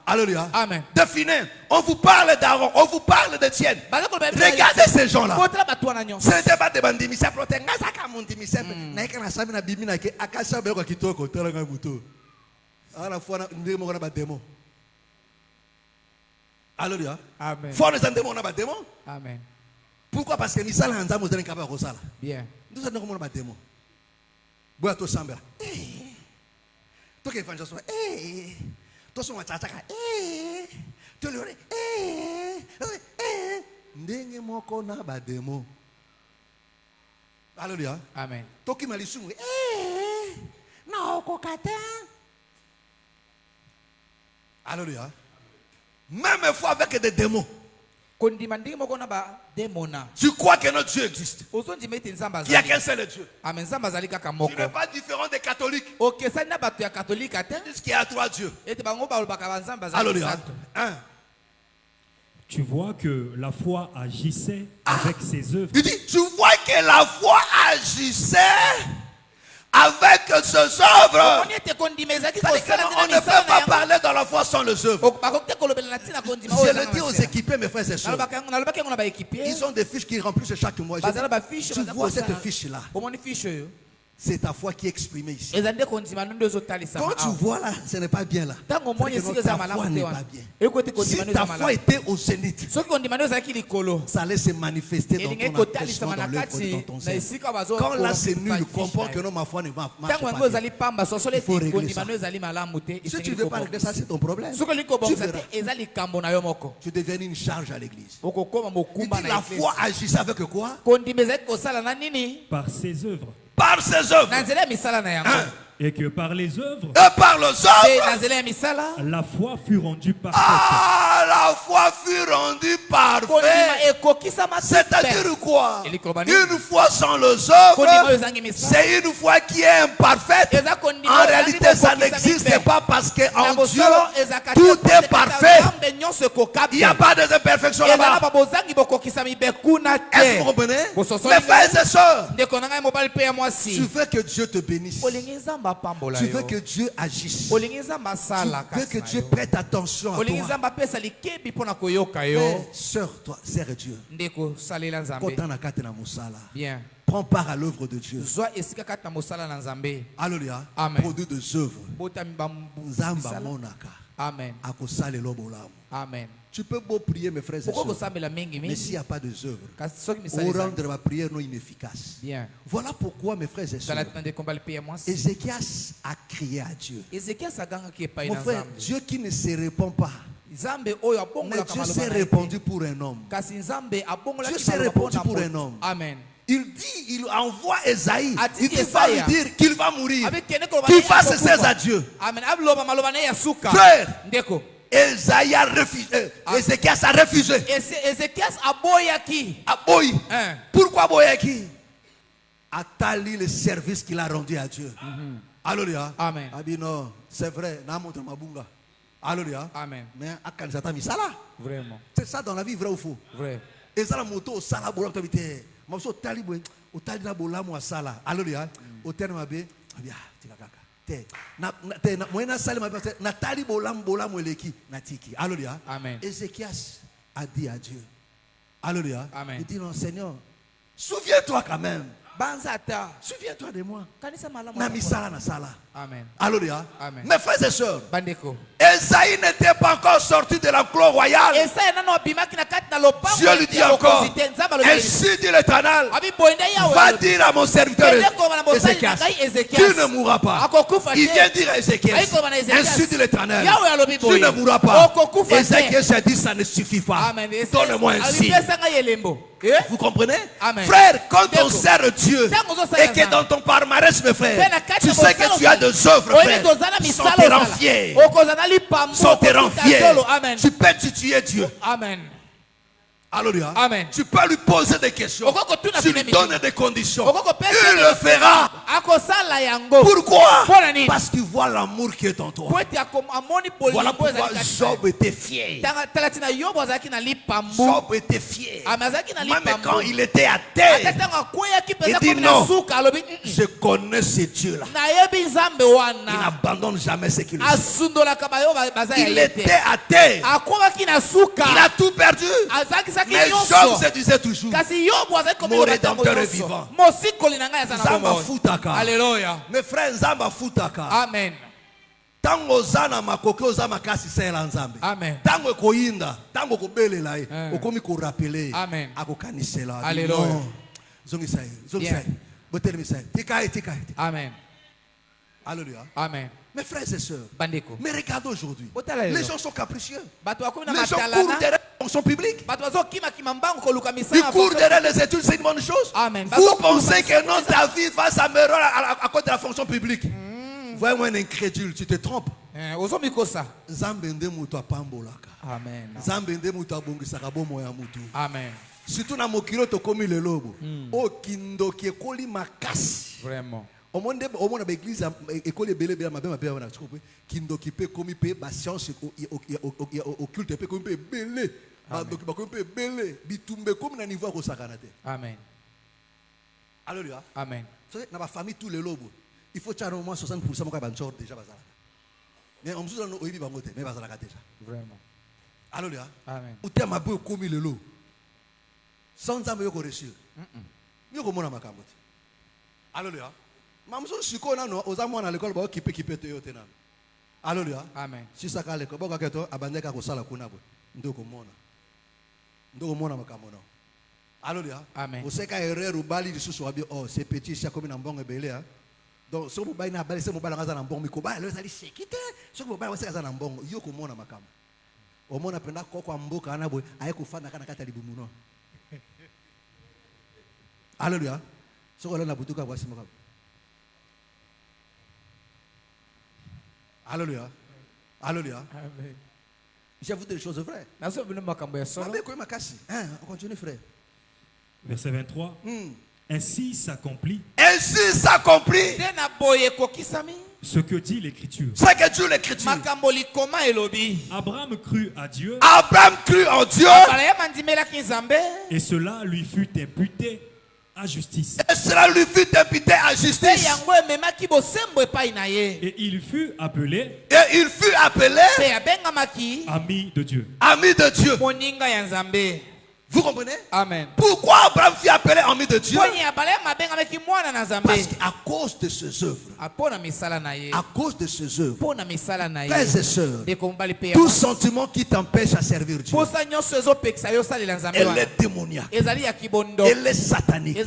Alléluia. Amen. De Finet, on vous parle d'Aaron, on vous parle de Tienne. Regardez ces gens-là. Ce n'était pas des bandits, mais c'est Alléluia. Amen. Amen. Pourquoi? Parce que nous sommes en train de faire bien. Nous sommes en train de faire bois to samba. To ke fanja so to so matata to le ndenge moko na ba demo. Alléluia. Amen. To ki malisu na okokata. Alléluia. Même fois avec des démons. Tu crois que notre Dieu existe? Il n'y a qu'un seul Dieu. Tu n'es pas différent des catholiques. Puisqu'il y a trois dieux. Alléluia. Tu vois que la foi agissait avec ses œuvres. Il dit, tu vois que la foi agissait avec ses œuvres. On ne peut pas parler dans la foi sans les œuvres. Je le dis aux équipés, mes frères et sœurs. Ils ont des fiches qui remplissent chaque mois. Tu vois cette fiche-là. C'est ta foi qui est exprimée ici. Quand tu vois là, ce n'est pas bien là. Ta foi n'est pas bien. Si ta foi était au zénith, ça allait se manifester dans ton attachement, dans l'œuvre, dans ton sein. Quand là c'est nul, comprends que non, ma foi ne marche pas bien. Il faut régler ça. Si tu ne veux pas régler ça, c'est ton problème. Tu deviens une charge à l'église. Il dit la foi agissait avec quoi? Par ses œuvres. Par ses œuvres. Et que par les œuvres, la foi fut rendue parfaite. Ah, la foi fut rendue parfaite. C'est-à-dire quoi? Une foi sans les œuvres, c'est une foi qui est imparfaite. En réalité, ça n'existe pas parce qu'en Dieu, tout est parfait. Il n'y a pas d'imperfection là-bas. Est-ce que vous comprenez? Mes frères et sœurs, tu veux que Dieu te bénisse. Tu veux que Dieu agisse. Tu veux que Dieu prête attention à toi. Frère, sœur, toi, sers Dieu. Bien. Prends part à l'œuvre de Dieu. Alléluia. Produit des œuvres. Amen. Amen. Tu peux beau prier, mes frères et sœurs, mais s'il n'y a pas de œuvre, au rendre ma prière non inefficace. Bien. Voilà pourquoi, mes frères et sœurs, Ézéchias a crié à Dieu. Mon frère, Dieu qui ne se répond pas. Mais Dieu s'est répondu pour un homme. Dieu s'est répondu pour un homme. Amen. Il dit, il envoie Esaïe. Il dit, va lui dire qu'il va mourir. Qu'il fasse 16 à Dieu. Frère, Esaïe a refusé. Ézéchias a refusé. Aboyi. Pourquoi Boyaki? Atali le service qu'il a rendu à Dieu. Alléluia. Amen. Non, c'est vrai. Alléluia. Amen. Mais Akanisata Misala. Vraiment. C'est ça dans la vie, vrai ou faux? Vrai. Et ça la moto sala bolam tabité. Mamso talibwe, o talina bolamu asala. Alléluia. O terme be, bien, tikaka. Te na moyena sala ma na tali bolamu eleki na tiki. Alléluia. Amen. Ézéchias a dit à Dieu. Alléluia. Amen. Il dit non Seigneur, souviens-toi quand même. Souviens-toi de moi. Amen. Alléluia. Amen. Mes frères et sœurs, Bandeko. Esaïe n'était pas encore sorti de l'enclos royal. Dieu lui dit encore, ainsi dit l'Éternel, va dire à mon serviteur Ézéchias, tu ne mourras pas. Il vient dire à Ézéchias, ainsi dit l'Éternel, tu ne mourras pas. Ézéchias a dit, ça ne suffit pas. Donne-moi un signe. Vous comprenez? Amen. Frère, quand on sert Dieu et que dans ton palmarès, mes frères, tu sais que tu as des œuvres, frère, sont te rend fiers. Sont te rend fiers. Tu peux tuer Dieu. Amen. Alléluia. Amen. Tu peux lui poser des questions. Tu lui donnes des conditions. Il le fera. Pourquoi? Parce qu'il voit l'amour qui est en toi. Voilà pourquoi Job était fier. Job était fier. Même quand il était à terre, il dit non, je connais ce Dieu-là. Il n'abandonne jamais ce qu'il fait. Il était à terre. Il a tout perdu. Mais Job se disait toujours, mon rédempteur est vivant. Zamba futaka. Alléluia. Mes frères, Zamba futaka. Amen. Tango zana makoke ozama kasi sela nzambe. Amen. Tango koyinda, tango kobelela ye, okomi ko rappeler. Amen. Akokanisela. Alléluia. Zongi sai. Botel misai. Tikai. Amen. Alléluia. Amen. Mes frères et sœurs, Bandeko. mais regardez aujourd'hui, les gens sont capricieux. Les gens courent courent derrière la fonction publique. Ils courent derrière les études, c'est une bonne chose. Amen. Vous pensez que non, ta vie va s'améliorer à cause de la fonction publique. Voyez-moi un incrédule, tu te trompes. Amen. Surtout dans mokilo to komi le lobo. O kindo ki ekoli makasi. Vraiment. Au monde de l'église école belé belé ma na tikope kindo ki pe komi pe ba science au culte pe komi pe belé ba donc ba komi pe belé bitumbe komi na niveau ko sakana te. Amen. Alléluia. Amen. So na ba famille tous les lobos. Il faut tchano au moins 60% mo ka ba njor déjà bazala. Mais on nous on oyibi bango te mais bazala ka déjà. Vraiment. Alléluia. Amen. Ou te ma bo komi le lo. Sans nzambe yo ko réussir. Yo ko mona makambo te. Alléluia. Mamso siko na no ozamwa na l'école ba kipe te yote na. Alléluia. Amen. Si ça ka l'école boka keto abandeka ko sala kuna bo. Ndoko mona makambo no. Alléluia. Amen. Oseka erreur ubali lisusu abi oh c'est petit sia comme na mbongo ebele hein. Donc so mobali na bali se mobali ngaza na mbongo mikoba le zali sekite so mobali wase ngaza na mbongo yo ko mona makambo. Omona penda koko amboka ana bo aye kufana kana kata libumu no. Alléluia. So ko le na butuka wasi makambo. Alléluia. Alléluia. Amen. Je vous dis des choses vraies. On continue, frère. Verset 23. Ainsi s'accomplit. Ainsi s'accomplit. Ce que dit l'Écriture. Ce que dit l'Écriture. Abraham crut à Dieu. Abraham crut en Dieu. Et cela lui fut imputé à justice. Et cela lui fut imputé à justice. Et il fut appelé. Et il fut appelé. Ami de Dieu. Ami de Dieu. Vous comprenez? Amen. Pourquoi Abraham fut appelé ami de Dieu? Parce qu'à cause de ses œuvres. À cause de ses œuvres. Frères et sœurs, tout sentiment qui t'empêche à servir Dieu, elle est démoniaque. Elle est satanique.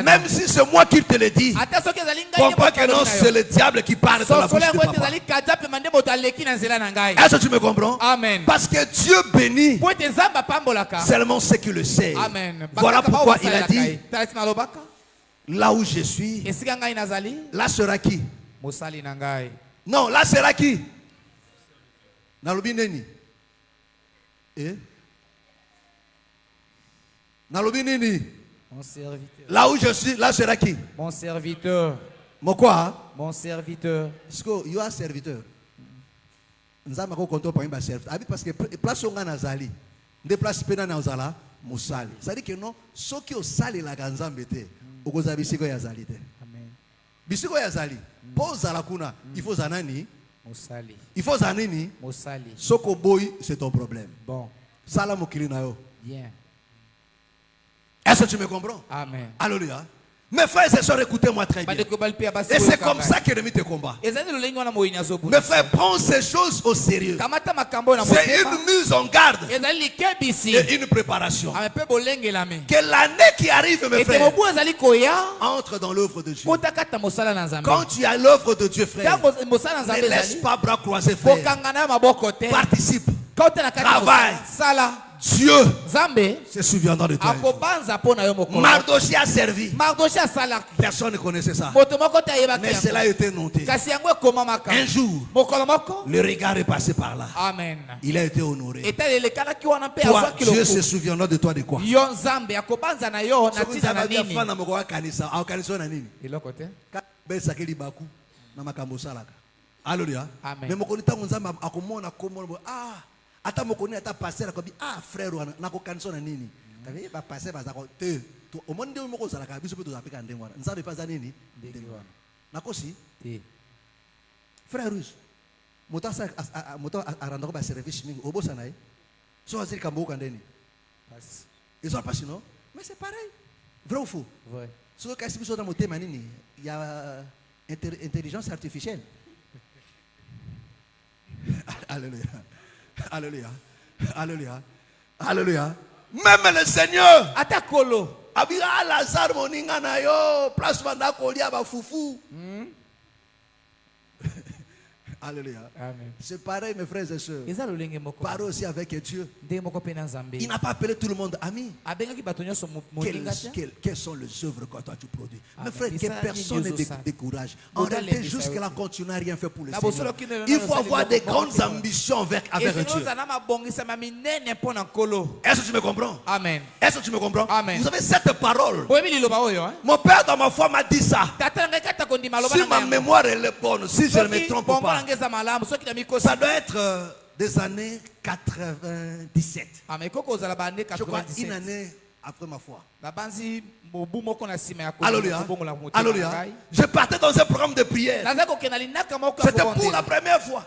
Même si c'est moi qui te le dis, comprends que non, c'est le diable qui parle dans la bouche de papa. Est-ce que tu me comprends? Amen. Parce que Dieu bénit seulement ceux qui le savent. Amen. Voilà pourquoi il a dit, là où je suis, là sera qui? Non, là sera qui? Nalobi neni? Nalobi neni? Mon serviteur. Là où je suis, là sera qui? Mon serviteur. Mon quoi? Mon serviteur. Est-ce que you are serviteur? Nzama ko konto pa imba serviteur. Parce que place on a nazali. Des places pena na ozala musali. Ça dit que non, ceux qui au sali la ganzambe te, okoza bisiko ya zali te. Amen. Bisiko ya zali. Posa la kuna, il faut zanani. Musali. Il faut zanini. Musali. Soko boy, c'est ton problème. Bon. Salam okili na yo. Bien. Est-ce que tu me comprends? Amen. Alléluia. Mes frères et sœurs, écoutez-moi très bien. Et c'est comme ça que l'ennemi te combat. Mes frères, prends ces choses au sérieux. C'est une mise en garde et une préparation. Que l'année qui arrive, mes frères, entre dans l'œuvre de Dieu. Quand tu as l'œuvre de Dieu, frère, ne laisse pas bras croisés, frère. Participe. Travaille. Dieu se souviendra de toi. Mardochée a servi. Personne ne connaissait ça. Mais cela a été noté. Un jour, le regard est passé par là. Amen. Il a été honoré. Toi, Dieu se souviendra de toi de quoi? Alléluia. Ata mokoni ata passer akobi frère wana nakokanisa na nini kabe ba passer bazako te o monde moko zala ka biso pe to zapeka ndengo wana nzabe pa za nini ndengo wana nakosi frère russe motasa moto arandako ba service mingi obosa nae so aziri kambo kandeni passe ils ont passé non mais c'est pareil vrai ou faux vrai so kasi biso na motema nini ya intelligence artificielle. Alléluia. Alléluia. Alléluia. Alléluia. Même le Seigneur. Atakolo. Abira Lazare moninga na yo. Place banda kolia ba fufu. Alléluia. Amen. C'est pareil mes frères et sœurs. Parle aussi avec Dieu. Il n'a pas appelé tout le monde ami. Quelles sont les œuvres que toi tu produis? Mes frères, que personne ne décourage. En réalité, jusque-là, quand tu n'as rien fait pour le Seigneur, il faut avoir des grandes ambitions avec Dieu. Est-ce que tu me comprends? Amen. Est-ce que tu me comprends? Amen. Vous avez cette parole. Mon père dans ma foi m'a dit ça. Si ma mémoire est bonne, si je ne me trompe pas, ça doit être des années 97. Je crois une année après ma foi. Alléluia. Alléluia. Je partais dans un programme de prière. C'était pour la première fois.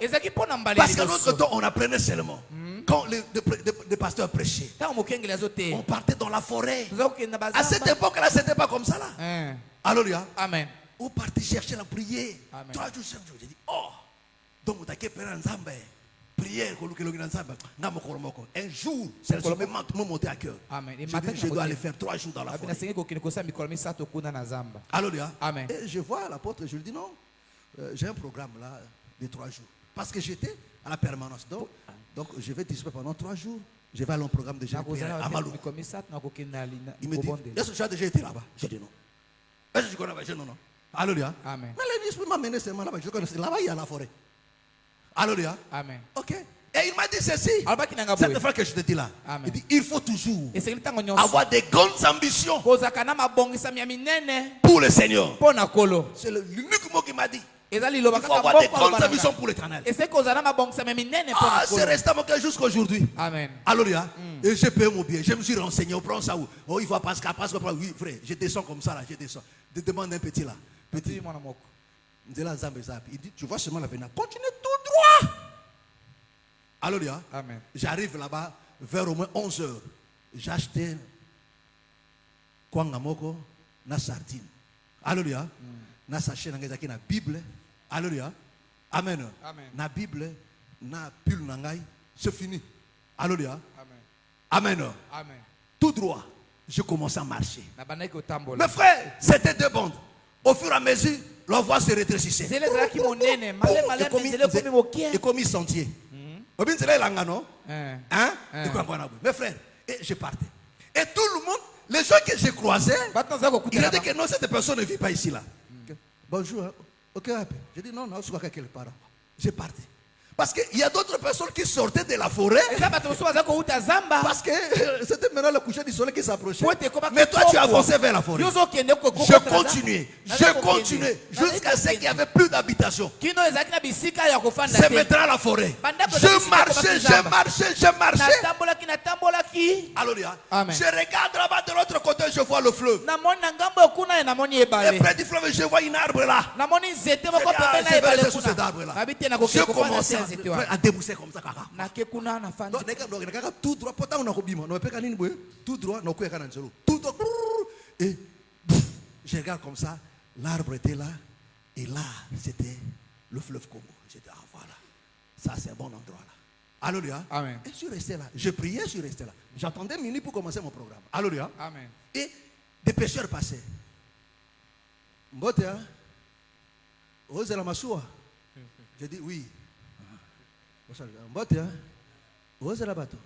Parce qu'à notre temps, on apprenait seulement. Quand les pasteurs prêchaient, on partait dans la forêt. À cette époque-là, c'était pas comme ça là. Alléluia. Amen. On partait chercher la prière. 3 jours, 5 jours. J'ai dit, oh, donc vous avez prière, un jour, c'est me monter à cœur. Je dois aller faire 3 jours dans la forêt. Alléluia. Amen. Et je vois l'apôtre, je lui dis non, j'ai un programme là de 3 jours. Parce que j'étais à la permanence. Donc je vais disparaître pendant 3 jours. Je vais aller au programme de Jésus à Malou. Il me dit, est-ce que tu as déjà été là-bas? J'ai dit non. Est-ce que tu connais là-bas? J'ai dit non, non. Alléluia. Amen. Mais l'esprit m'a mené seulement là-bas. Je connais là-bas, il y a la forêt. Alléluia. Amen. Ok. Et il m'a dit ceci. Cette fois que je te dis là. Amen. Il dit, il faut toujours avoir des grandes ambitions pour le Seigneur. C'est l'unique mot qu'il m'a dit. Il faut avoir des grandes ambitions pour l'éternel. C'est resté mon cœur jusqu'aujourd'hui. Amen. Alléluia. Et j'ai payé mon billet. Je me suis renseigné. On prend ça où? Oh, il faut parce que oui, frère, je descends comme ça là. Je descends. Je demande un petit là. Petit. Il dit, tu vois chemin la venir. Continue tout droit. Alléluia. Amen. J'arrive là-bas vers au moins 11h. J'ai acheté Kwangamoko na sardine. Alléluia. Na sachet na ngezaki na Bible. Alléluia. Amen. Amen. Na Bible, na pull na ngai, c'est fini. Alléluia. Amen. Amen. Amen. Tout droit, je commence à marcher. Mes frères, c'était 2 bandes. Au fur et à mesure, la voie se rétrécissait. Et comme il sentier. Mes frères, et je partais. Et tout le monde, les gens que j'ai croisés, ils ont dit que non, cette personne ne vit pas ici là. Bonjour. Ok, j'ai dit non, non, je suis quelque part. J'ai parti. Parce qu'il y a d'autres personnes qui sortaient de la forêt. Parce que c'était maintenant le coucher du soleil qui s'approchait. Mais toi, tu as avancé vers la forêt. Je continuais. Jusqu'à ce qu'il n'y avait plus d'habitation. C'est maintenant la forêt. Je marchais. Alléluia. Je regarde là-bas de l'autre côté, je vois le fleuve. Et près du fleuve, je vois une arbre là. Je commençais à débousser comme ça. Donc, tout droit, tout droit, et Je regarde comme ça, l'arbre était là, et là, c'était le fleuve Congo. J'ai dit, ah voilà, ça c'est un bon endroit là. Alléluia. Amen. Et je suis resté là. Je priais, je suis resté là. J'attendais minuit pour commencer mon programme. Alléluia. Amen. Et des pêcheurs passaient. Mbote, hein? Ose la masoua. J'ai dit oui. Mbote, hein? Ose la bateau.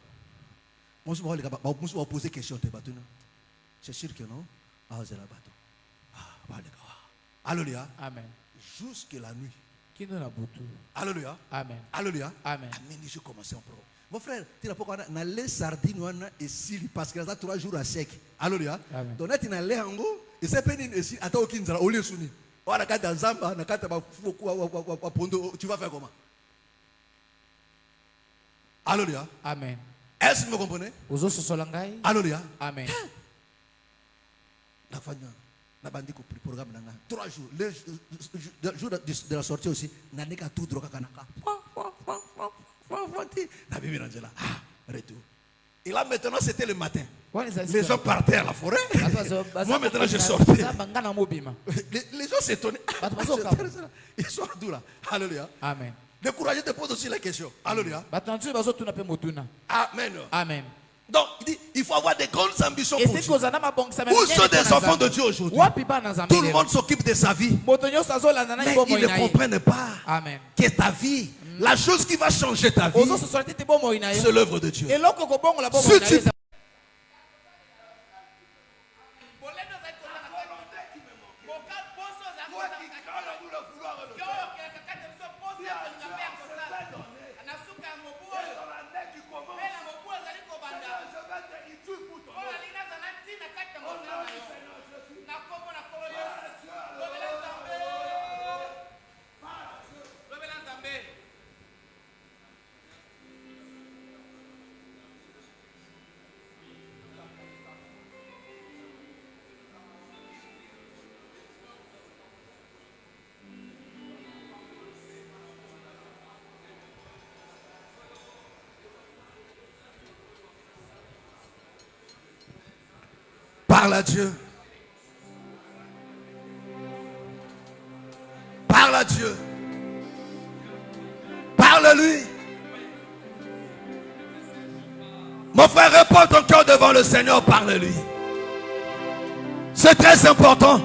Moi, je vais poser question. C'est sûr que non. Ose la bateau. Alléluia. Amen. Jusque la nuit. Alléluia. Amen. Alléluia. Amen. Amen. Je commençais un programme. Mon frère, tu n'as pas na les sardines et sili parce qu'il y a 3 jours à sec. Alléluia. Donc tu n'as les hango et c'est peine ici à ta aucune zara au lieu suni. On a qu'à dans Zamba, on a qu'à tu vas faire comment? Alléluia. Amen. Est-ce que vous me comprenez? Alléluia. Amen. La famille. Na bandi ko programme nanga 3 jours les jours de la sortie aussi na neka tout droit kanaka na bibi Angela retour et là maintenant c'était le matin les gens partaient à la forêt moi maintenant je sortais les gens s'étonnaient ils sont d'où là? Alléluia. Amen. Le courageux te pose aussi la question. Alléluia. Amen. Amen. Donc, il dit, il faut avoir des grandes ambitions pour Dieu. Où sont des enfants de Dieu aujourd'hui? Tout le monde s'occupe de sa vie. Mais ils ne comprennent pas que ta vie, la chose qui va changer ta vie, c'est l'œuvre de Dieu. Si tu parle à Dieu. Parle à Dieu. Parle-lui. Mon frère, réponds ton cœur devant le Seigneur, parle-lui. C'est très important.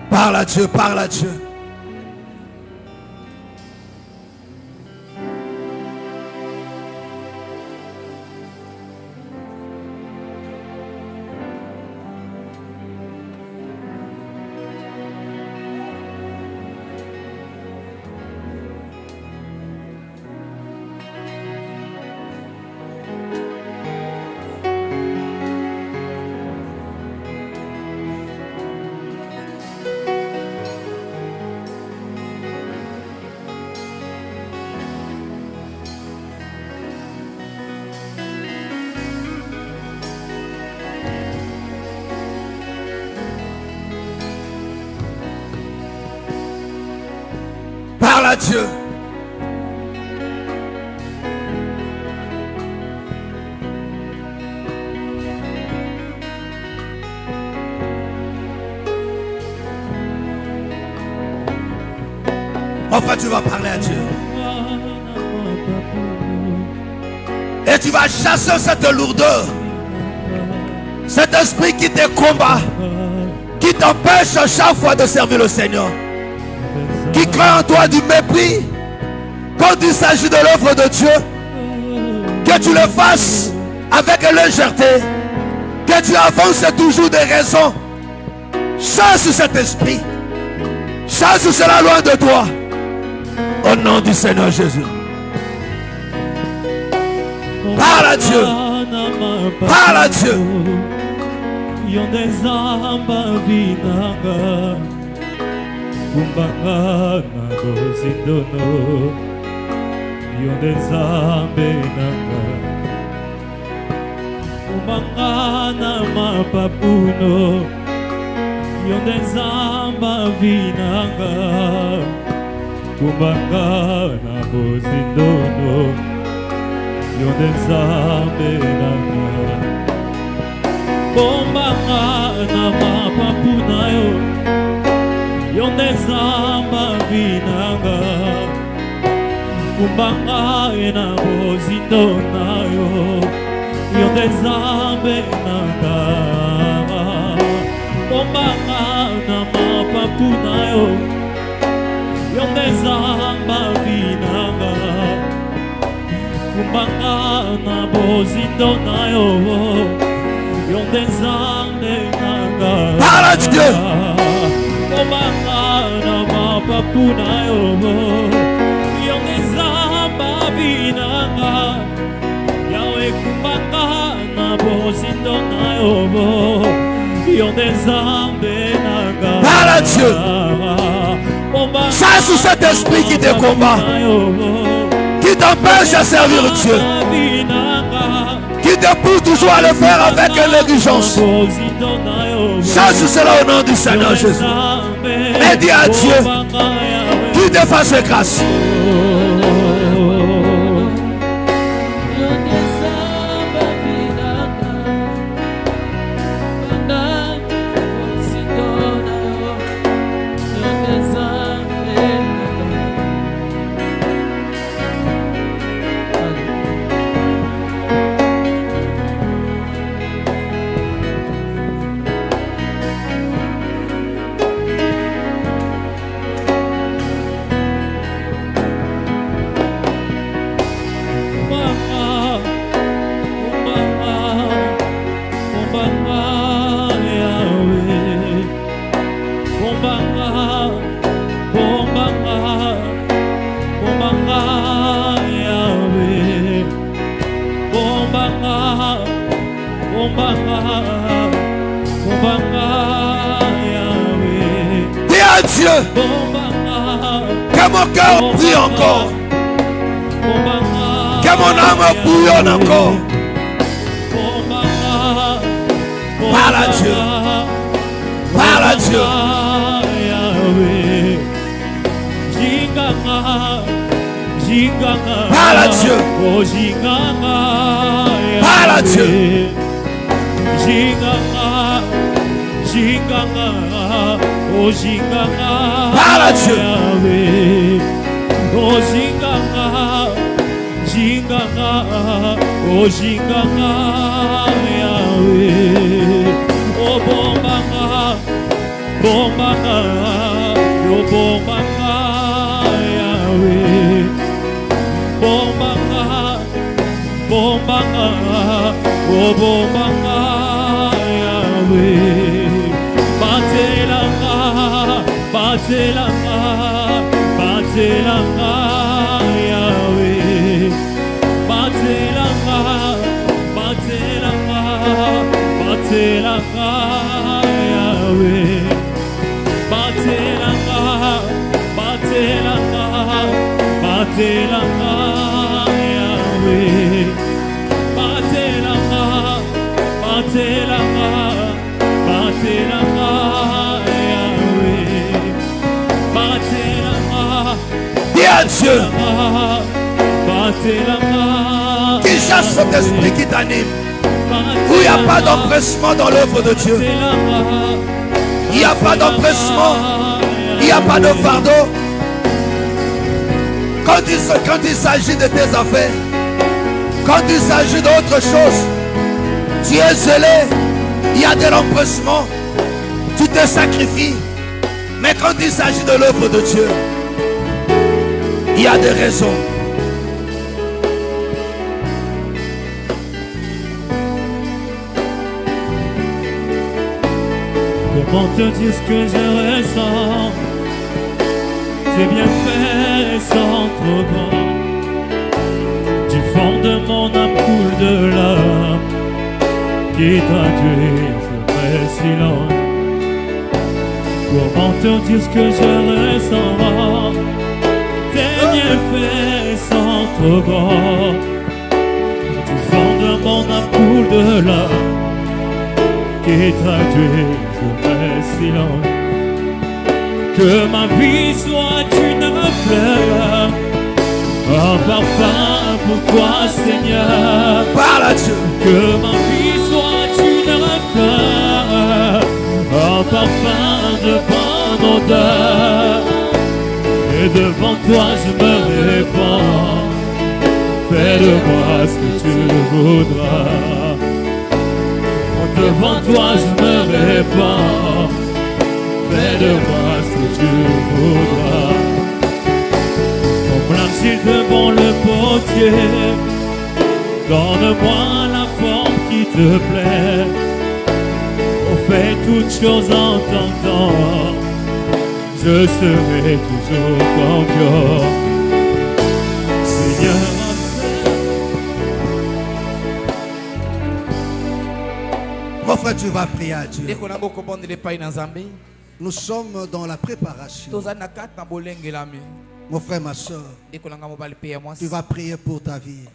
Parle à Dieu, parle à Dieu. Parle à Dieu. Enfin, tu vas parler à Dieu. Et tu vas chasser cette lourdeur, cet esprit qui te combat, qui t'empêche à chaque fois de servir le Seigneur, qui crée en toi du mépris quand il s'agit de l'œuvre de Dieu, que tu le fasses avec légèreté, que tu avances toujours des raisons. Chasse cet esprit, chasse cela loin de toi, au nom du Seigneur Jésus. Parle à Dieu, parle à Dieu. Kumbanga na bozindono yonde zambe nanga Kumbangana mapapuno Yonde zamba vinanga Kumbangana bozindono Yonde zambe nanga Kumbangana mapapunayo Yonde zamba vinanga Kumbangana bozindonayo Yonde zambe nanga Kumbangana mapapunayo Yonde zamba vinanga Kumbangana bozindonayo Yonde zambe nanga Parle à Dieu. Kumbangana mapapunayo Yonde zamba vinanga Yahweh kumbangana bozindonayo Yonde zambe nanga. Parle à Dieu. Chasse cet esprit qui te combat, qui t'empêche à servir Dieu, qui te pousse toujours à le faire avec négligence. Chasse cela au nom du Seigneur Jésus. Et dis à Dieu qu'il te fasse grâce. Dis à Dieu que mon cœur brille encore, que mon âme bouillonne encore. Parle à Dieu. Parle à Dieu. Parle à Dieu. Parle à Dieu. Parle à Dieu. Dis à Dieu qu'il chasse cet esprit qui t'anime, où il n'y a pas d'empressement dans l'œuvre de Dieu. Il n'y a pas d'empressement, il n'y a pas de fardeau. Quand il s'agit de tes affaires, quand il s'agit d'autre chose, tu es zélé, il y a de l'empressement, tu te sacrifies. Mais quand il s'agit de l'œuvre de Dieu, il y a des raisons. Comment te dire ce que je ressens? C'est bien fait sans trop grand. Du fond de mon âme coule de l'âme qui traduit ce vrai silence. Comment te dire ce que je ressens? C'est bien fait sans trop grand. Du fond de mon âme coule de là qui traduisent mes silences. Que ma vie soit une fleur, un parfum pour toi, Seigneur. Parle à Dieu. Que ma vie soit une fleur, un parfum de bonne odeur. Et devant toi je me répands. Fais de moi ce que tu voudras. Devant toi je me répands. Fais de moi ce que tu voudras. Comme l'argile devant le potier, donne-moi la forme qui te plaît. On fait toutes choses en ton temps. Je serai toujours confiant. Seigneur, mon frère, tu vas prier à Dieu. Nous sommes dans la préparation. Mon frère, ma soeur, tu vas prier pour ta vie.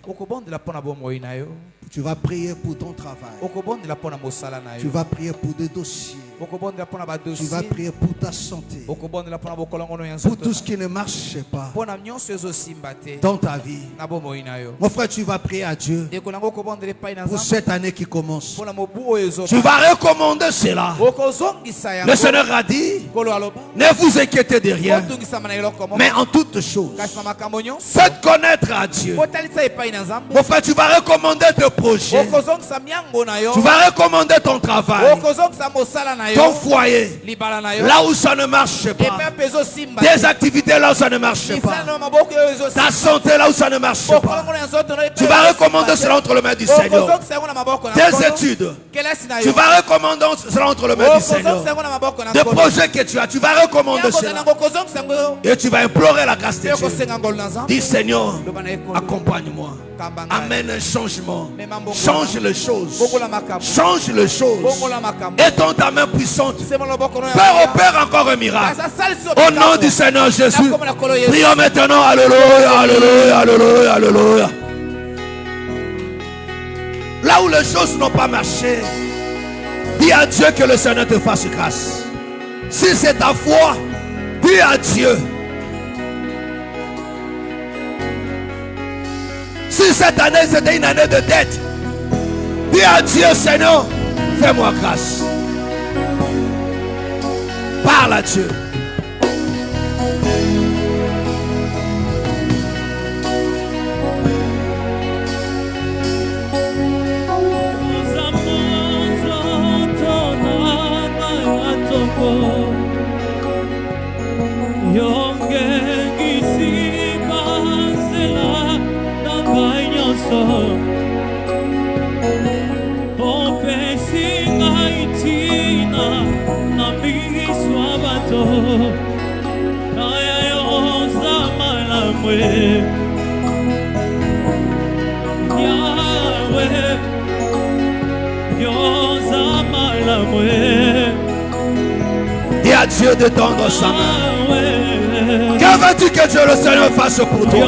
Tu vas prier pour ton travail. Tu vas prier pour des dossiers. Tu vas prier pour ta santé. Pour tout ce qui ne marche pas dans ta vie. Mon frère, tu vas prier à Dieu pour cette année qui commence. Tu vas recommander cela. Le Seigneur a dit, ne vous inquiétez de rien, mais en toutes choses, faites connaître à Dieu. Mon frère, tu vas recommander tes projets. Tu vas recommander ton travail, ton foyer, là où ça ne marche pas, des activités là où ça ne marche pas, ta santé là où ça ne marche pas. Tu vas recommander cela entre les mains du Seigneur. Tes études, tu vas recommander cela entre les mains du Seigneur. Des projets que tu vas recommander cela. Et tu vas implorer la grâce de Dieu. Dis Seigneur, accompagne-moi. Amène un changement. Change les choses. Change les choses. Étends ta main puissante. Père, opère encore un miracle. Au nom du Seigneur Jésus. Prions maintenant. Alléluia, alléluia, alléluia, alléluia. Là où les choses n'ont pas marché, dis à Dieu que le Seigneur te fasse grâce. Si c'est ta foi, dis à Dieu. Si cette année c'était une année de dette, dis à Dieu, Seigneur, fais-moi grâce. Parle à Dieu. Dis à Dieu de tendre sa main. Que veux-tu que Dieu le Seigneur fasse pour toi?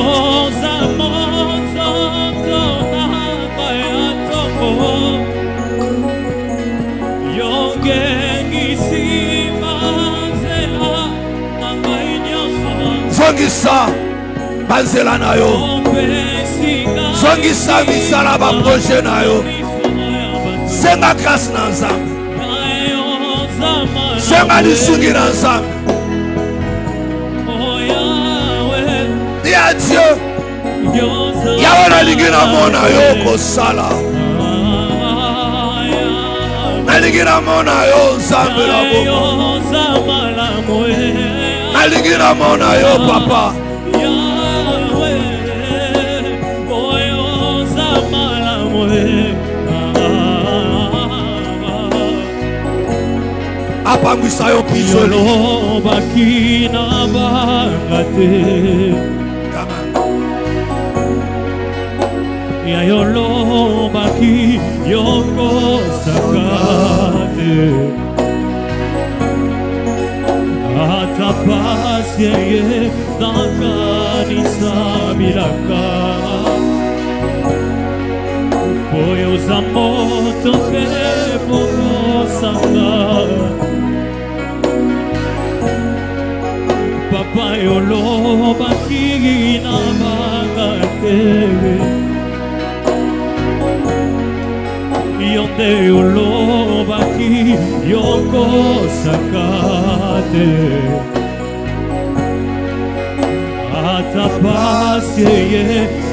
Zongisa banzela na yo. Zongisa misala ba projet na yo. Senga grâce na Nzambe. Senga lisungi na Nzambe. Dis à Dieu, Yahweh nalingi na mona yo kosala. Nalingi na mona yo Nzambe na bomo. Nalingi na mona yo papa. Apangwisa yo prisoni. Ya yolo baki yoko sakate atapasye dankanisa bilaka boyo zamoto ke pokosanga papa yolobaki na bagate yonde yolobaki yokosaka te atapasye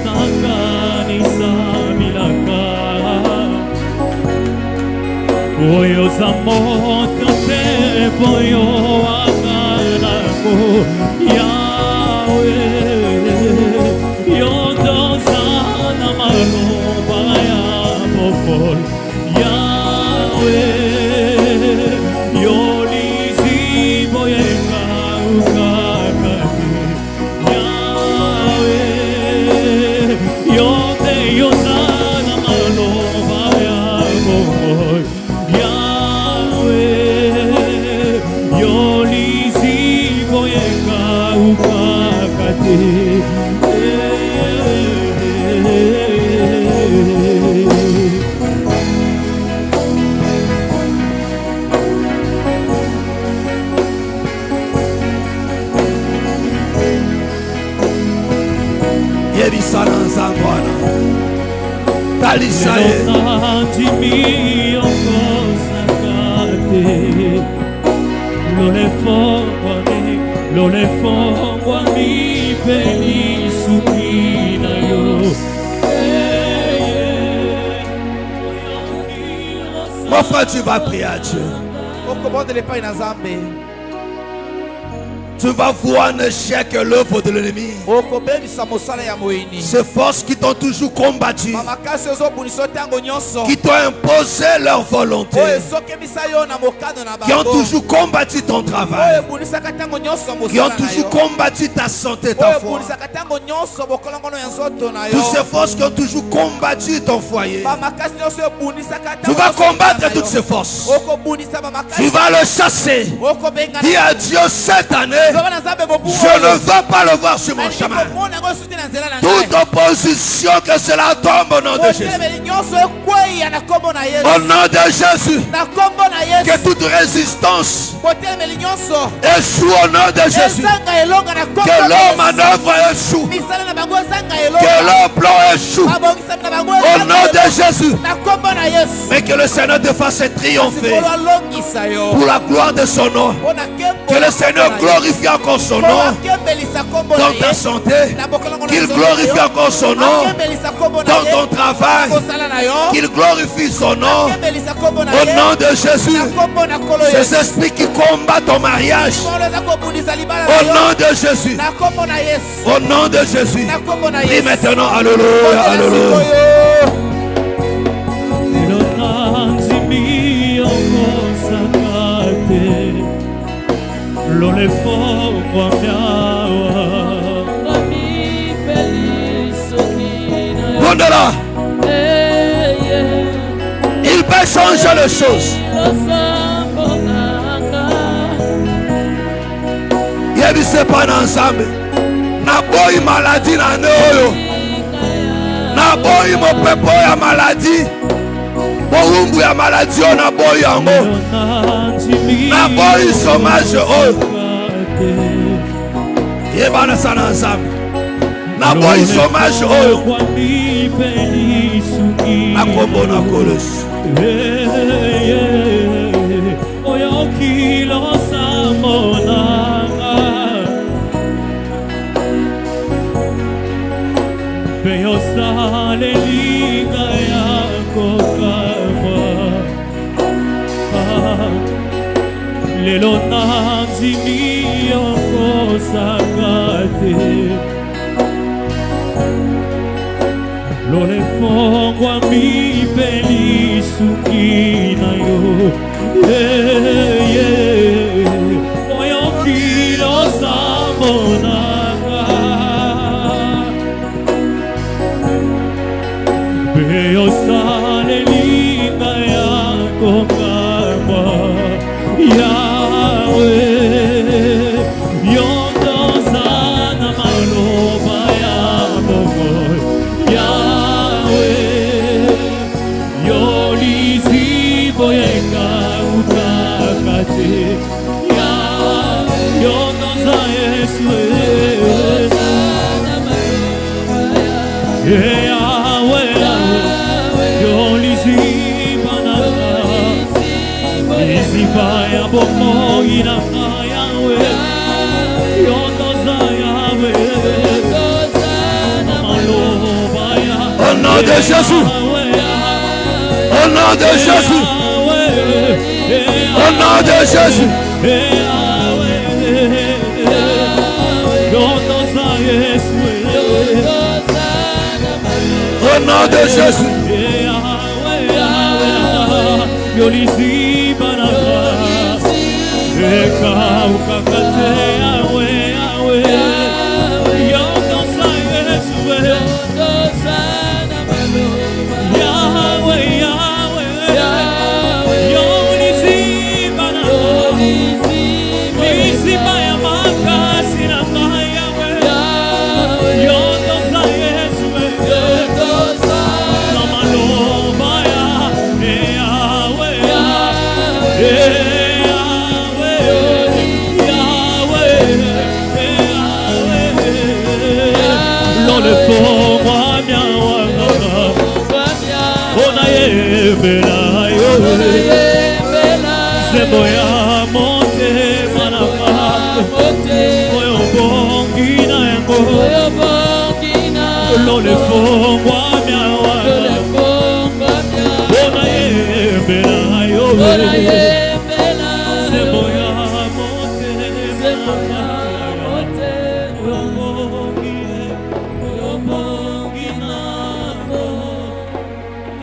tanganisa milaka oyo zamoto te boyo akanako yawe yondozana maloba ya mokol yawe yolizibo yekakakati yawe yonde yozana maloba ya mokol yawe yolizibo yekakakati Mon frère, tu vas prier à Dieu. Tu vas voir un échec et l'œuvre de l'ennemi. Ces forces qui t'ont toujours combattu, qui t'ont imposé leur volonté, qui ont toujours combattu ton travail, qui ont toujours combattu ta santé, ta foi. Toutes ces forces qui ont toujours combattu ton foyer, tu vas combattre toutes ces forces. Tu vas le chasser. Dis à Dieu cette année, je ne veux pas le voir sur mon chemin. Toute opposition, que cela tombe au nom de Jésus. Au nom de Jésus. Que toute résistance échoue au nom de Jésus. Que leur manœuvre échoue. Que leur plan échoue. Au nom de Jésus. Mais que le Seigneur te fasse triompher pour la gloire de son nom. Que le Seigneur glorifie encore son nom dans ta santé, qu'il glorifie encore son nom dans ton travail, qu'il glorifie son nom au nom de Jésus. Ces esprits qui combattent ton mariage, au nom de Jésus, au nom de Jésus. Prie maintenant, alléluia, alléluia. Là, il peut changer les choses. Il y a pas ensemble. Na boy maladie na noyo. Na boy mo pepo ya maladie. Boumbu ya maladie na boy yango. Na boy chômage oh. Yebana sana ensemble. Na boy chômage oyo akombo na kolos oyo kilosa monanga peyo sale linga ya kokama lelo nanzimi yokosakate Lole fongwa mi peli sukina yo Oyo kilo samonanga Beyo sale linga ya kokama Yahweh Yondo sana maloba ya mogo Fire bomo inanga Yahweh Yondoza Yahweh Malobaya Au nom de Jésus. Au nom de Jésus. Au nom de Jésus. Au nom de Jésus.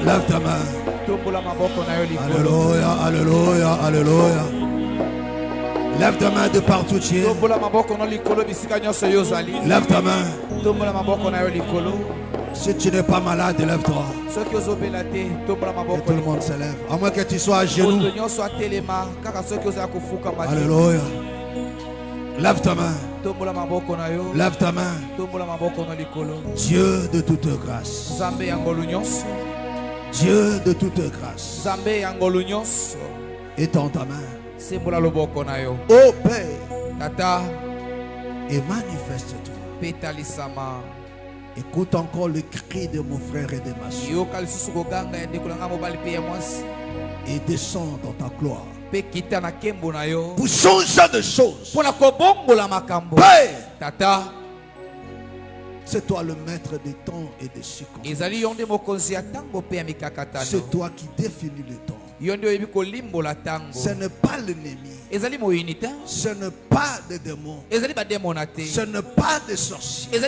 Lève ta main. Alléluia, alléluia, alléluia. Lève ta main de partout tu es. Lève ta main. Si tu n'es pas malade, lève-toi. Et tout le monde se lève. À moins que tu sois à genoux. Alléluia. Lève ta main. Lève ta main. Dieu de toute grâce. Dieu de toute grâce. Étends ta main. Ô Père. Et manifeste-toi. Écoute encore le cri de mon frère et de ma soeur. Et descends dans ta gloire. Pour changer de choses. Père. C'est toi le maître des temps et des circonstances. C'est toi qui définis le temps. Ce n'est pas l'ennemi. Ce n'est pas des démons. Ce n'est pas des sorciers.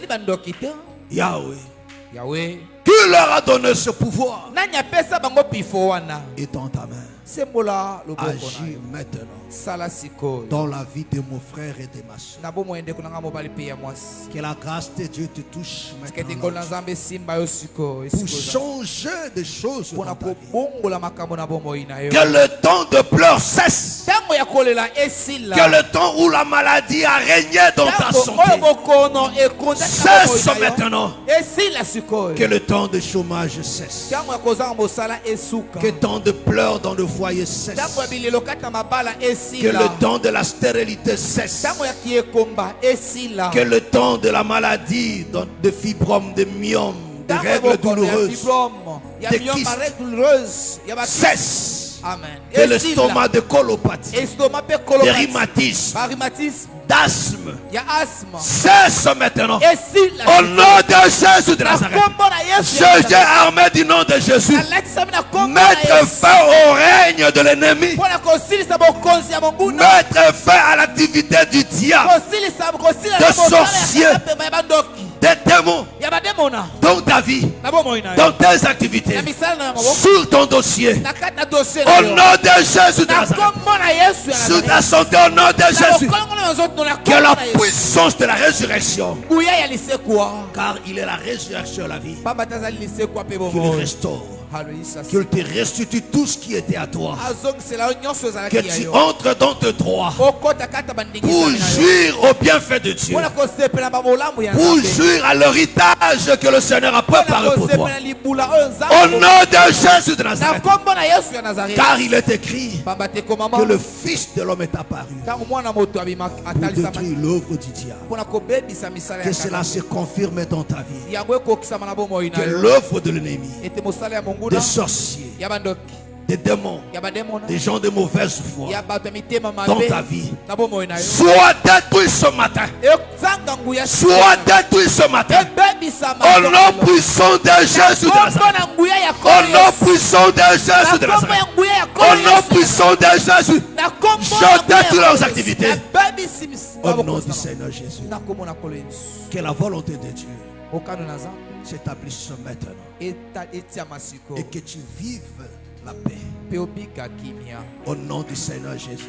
Yahweh. Qui leur a donné ce pouvoir? Étends ta main. Agis maintenant dans la vie de mon frère et de ma soeur. Que la grâce de Dieu te touche maintenant pour changer des choses dans ta vie. Que le temps de pleurs cesse. Que le temps où la maladie a régné dans ta santé cesse maintenant. Que le temps de chômage cesse. Que le temps de pleurs dans le foyer cesse. Que le temps de la stérilité cesse. Que le temps de la maladie, de fibromes, de myome, de règles douloureuses, de kystes cesse. Amen. De l'estomac, de colopathie, de rhumatisme, d'asthme, cesse maintenant. Au nom de Jésus de Nazareth, j'ai armé du nom de Jésus. Mettre fin au règne de l'ennemi. Mettre fin à l'activité du diable, de sorciers, des démons dans ta vie, dans tes activités, sur ton dossier. Au nom de Jésus de Nazareth, sur ta santé, au nom de Jésus. Que la puissance de la résurrection, car il est la résurrection, la vie, qu'il restaure, qu'il te restitue tout ce qui était à toi, que tu entres dans tes droits pour jouir au bienfait de Dieu, pour jouir à l'héritage que le Seigneur a préparé pour toi. Au nom de Jésus de Nazareth, car il est écrit que le Fils de l'homme est apparu pour détruire l'œuvre du diable. Que cela se confirme dans ta vie. Que l'œuvre de l'ennemi, des sorciers, des démons, des gens de mauvaise foi dans ta vie, sois détruit ce matin. Sois détruit ce matin. Au nom puissant de Jésus de Nazareth. Au nom puissant de Jésus de Nazareth. Au nom puissant de Jésus. Je détruis leurs activités. Au nom du Seigneur Jésus. Que la volonté de Dieu s'établisse maintenant. Et que tu vives la paix. Au nom du Seigneur Jésus.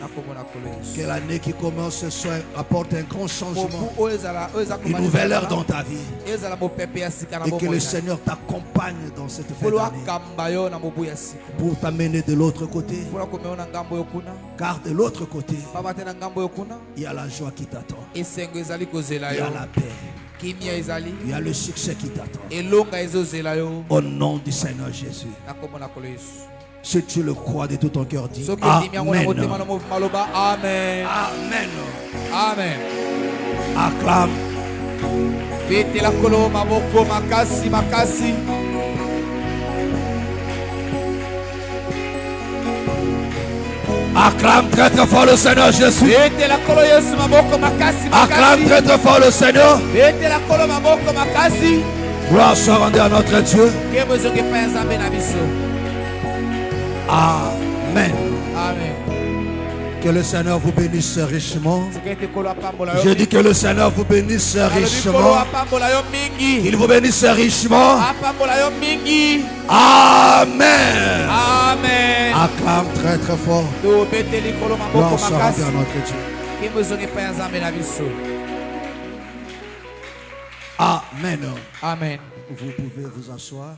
Que l'année qui commence ce soir apporte un grand changement. Une nouvelle ère dans ta vie. Et que le Seigneur t'accompagne dans cette fête d'année. Pour t'amener de l'autre côté. Car de l'autre côté, il y a la joie qui t'attend. Il y a la paix. Il y a le succès qui t'attend. Au nom du Seigneur Jésus. Si tu le crois de tout ton cœur, dis Amen. Amen. Amen. Amen. Acclame. Acclame très très fort le Seigneur Jésus. Acclame très très fort le Seigneur. Gloire soit rendue à notre Dieu. Amen. Amen. Que le Seigneur vous bénisse richement. Je dis que le Seigneur vous bénisse richement. Il vous bénisse richement. Amen. Amen. Acclame très très fort. Gloire soit rendue à notre Dieu. Amen. Amen. Vous pouvez vous asseoir.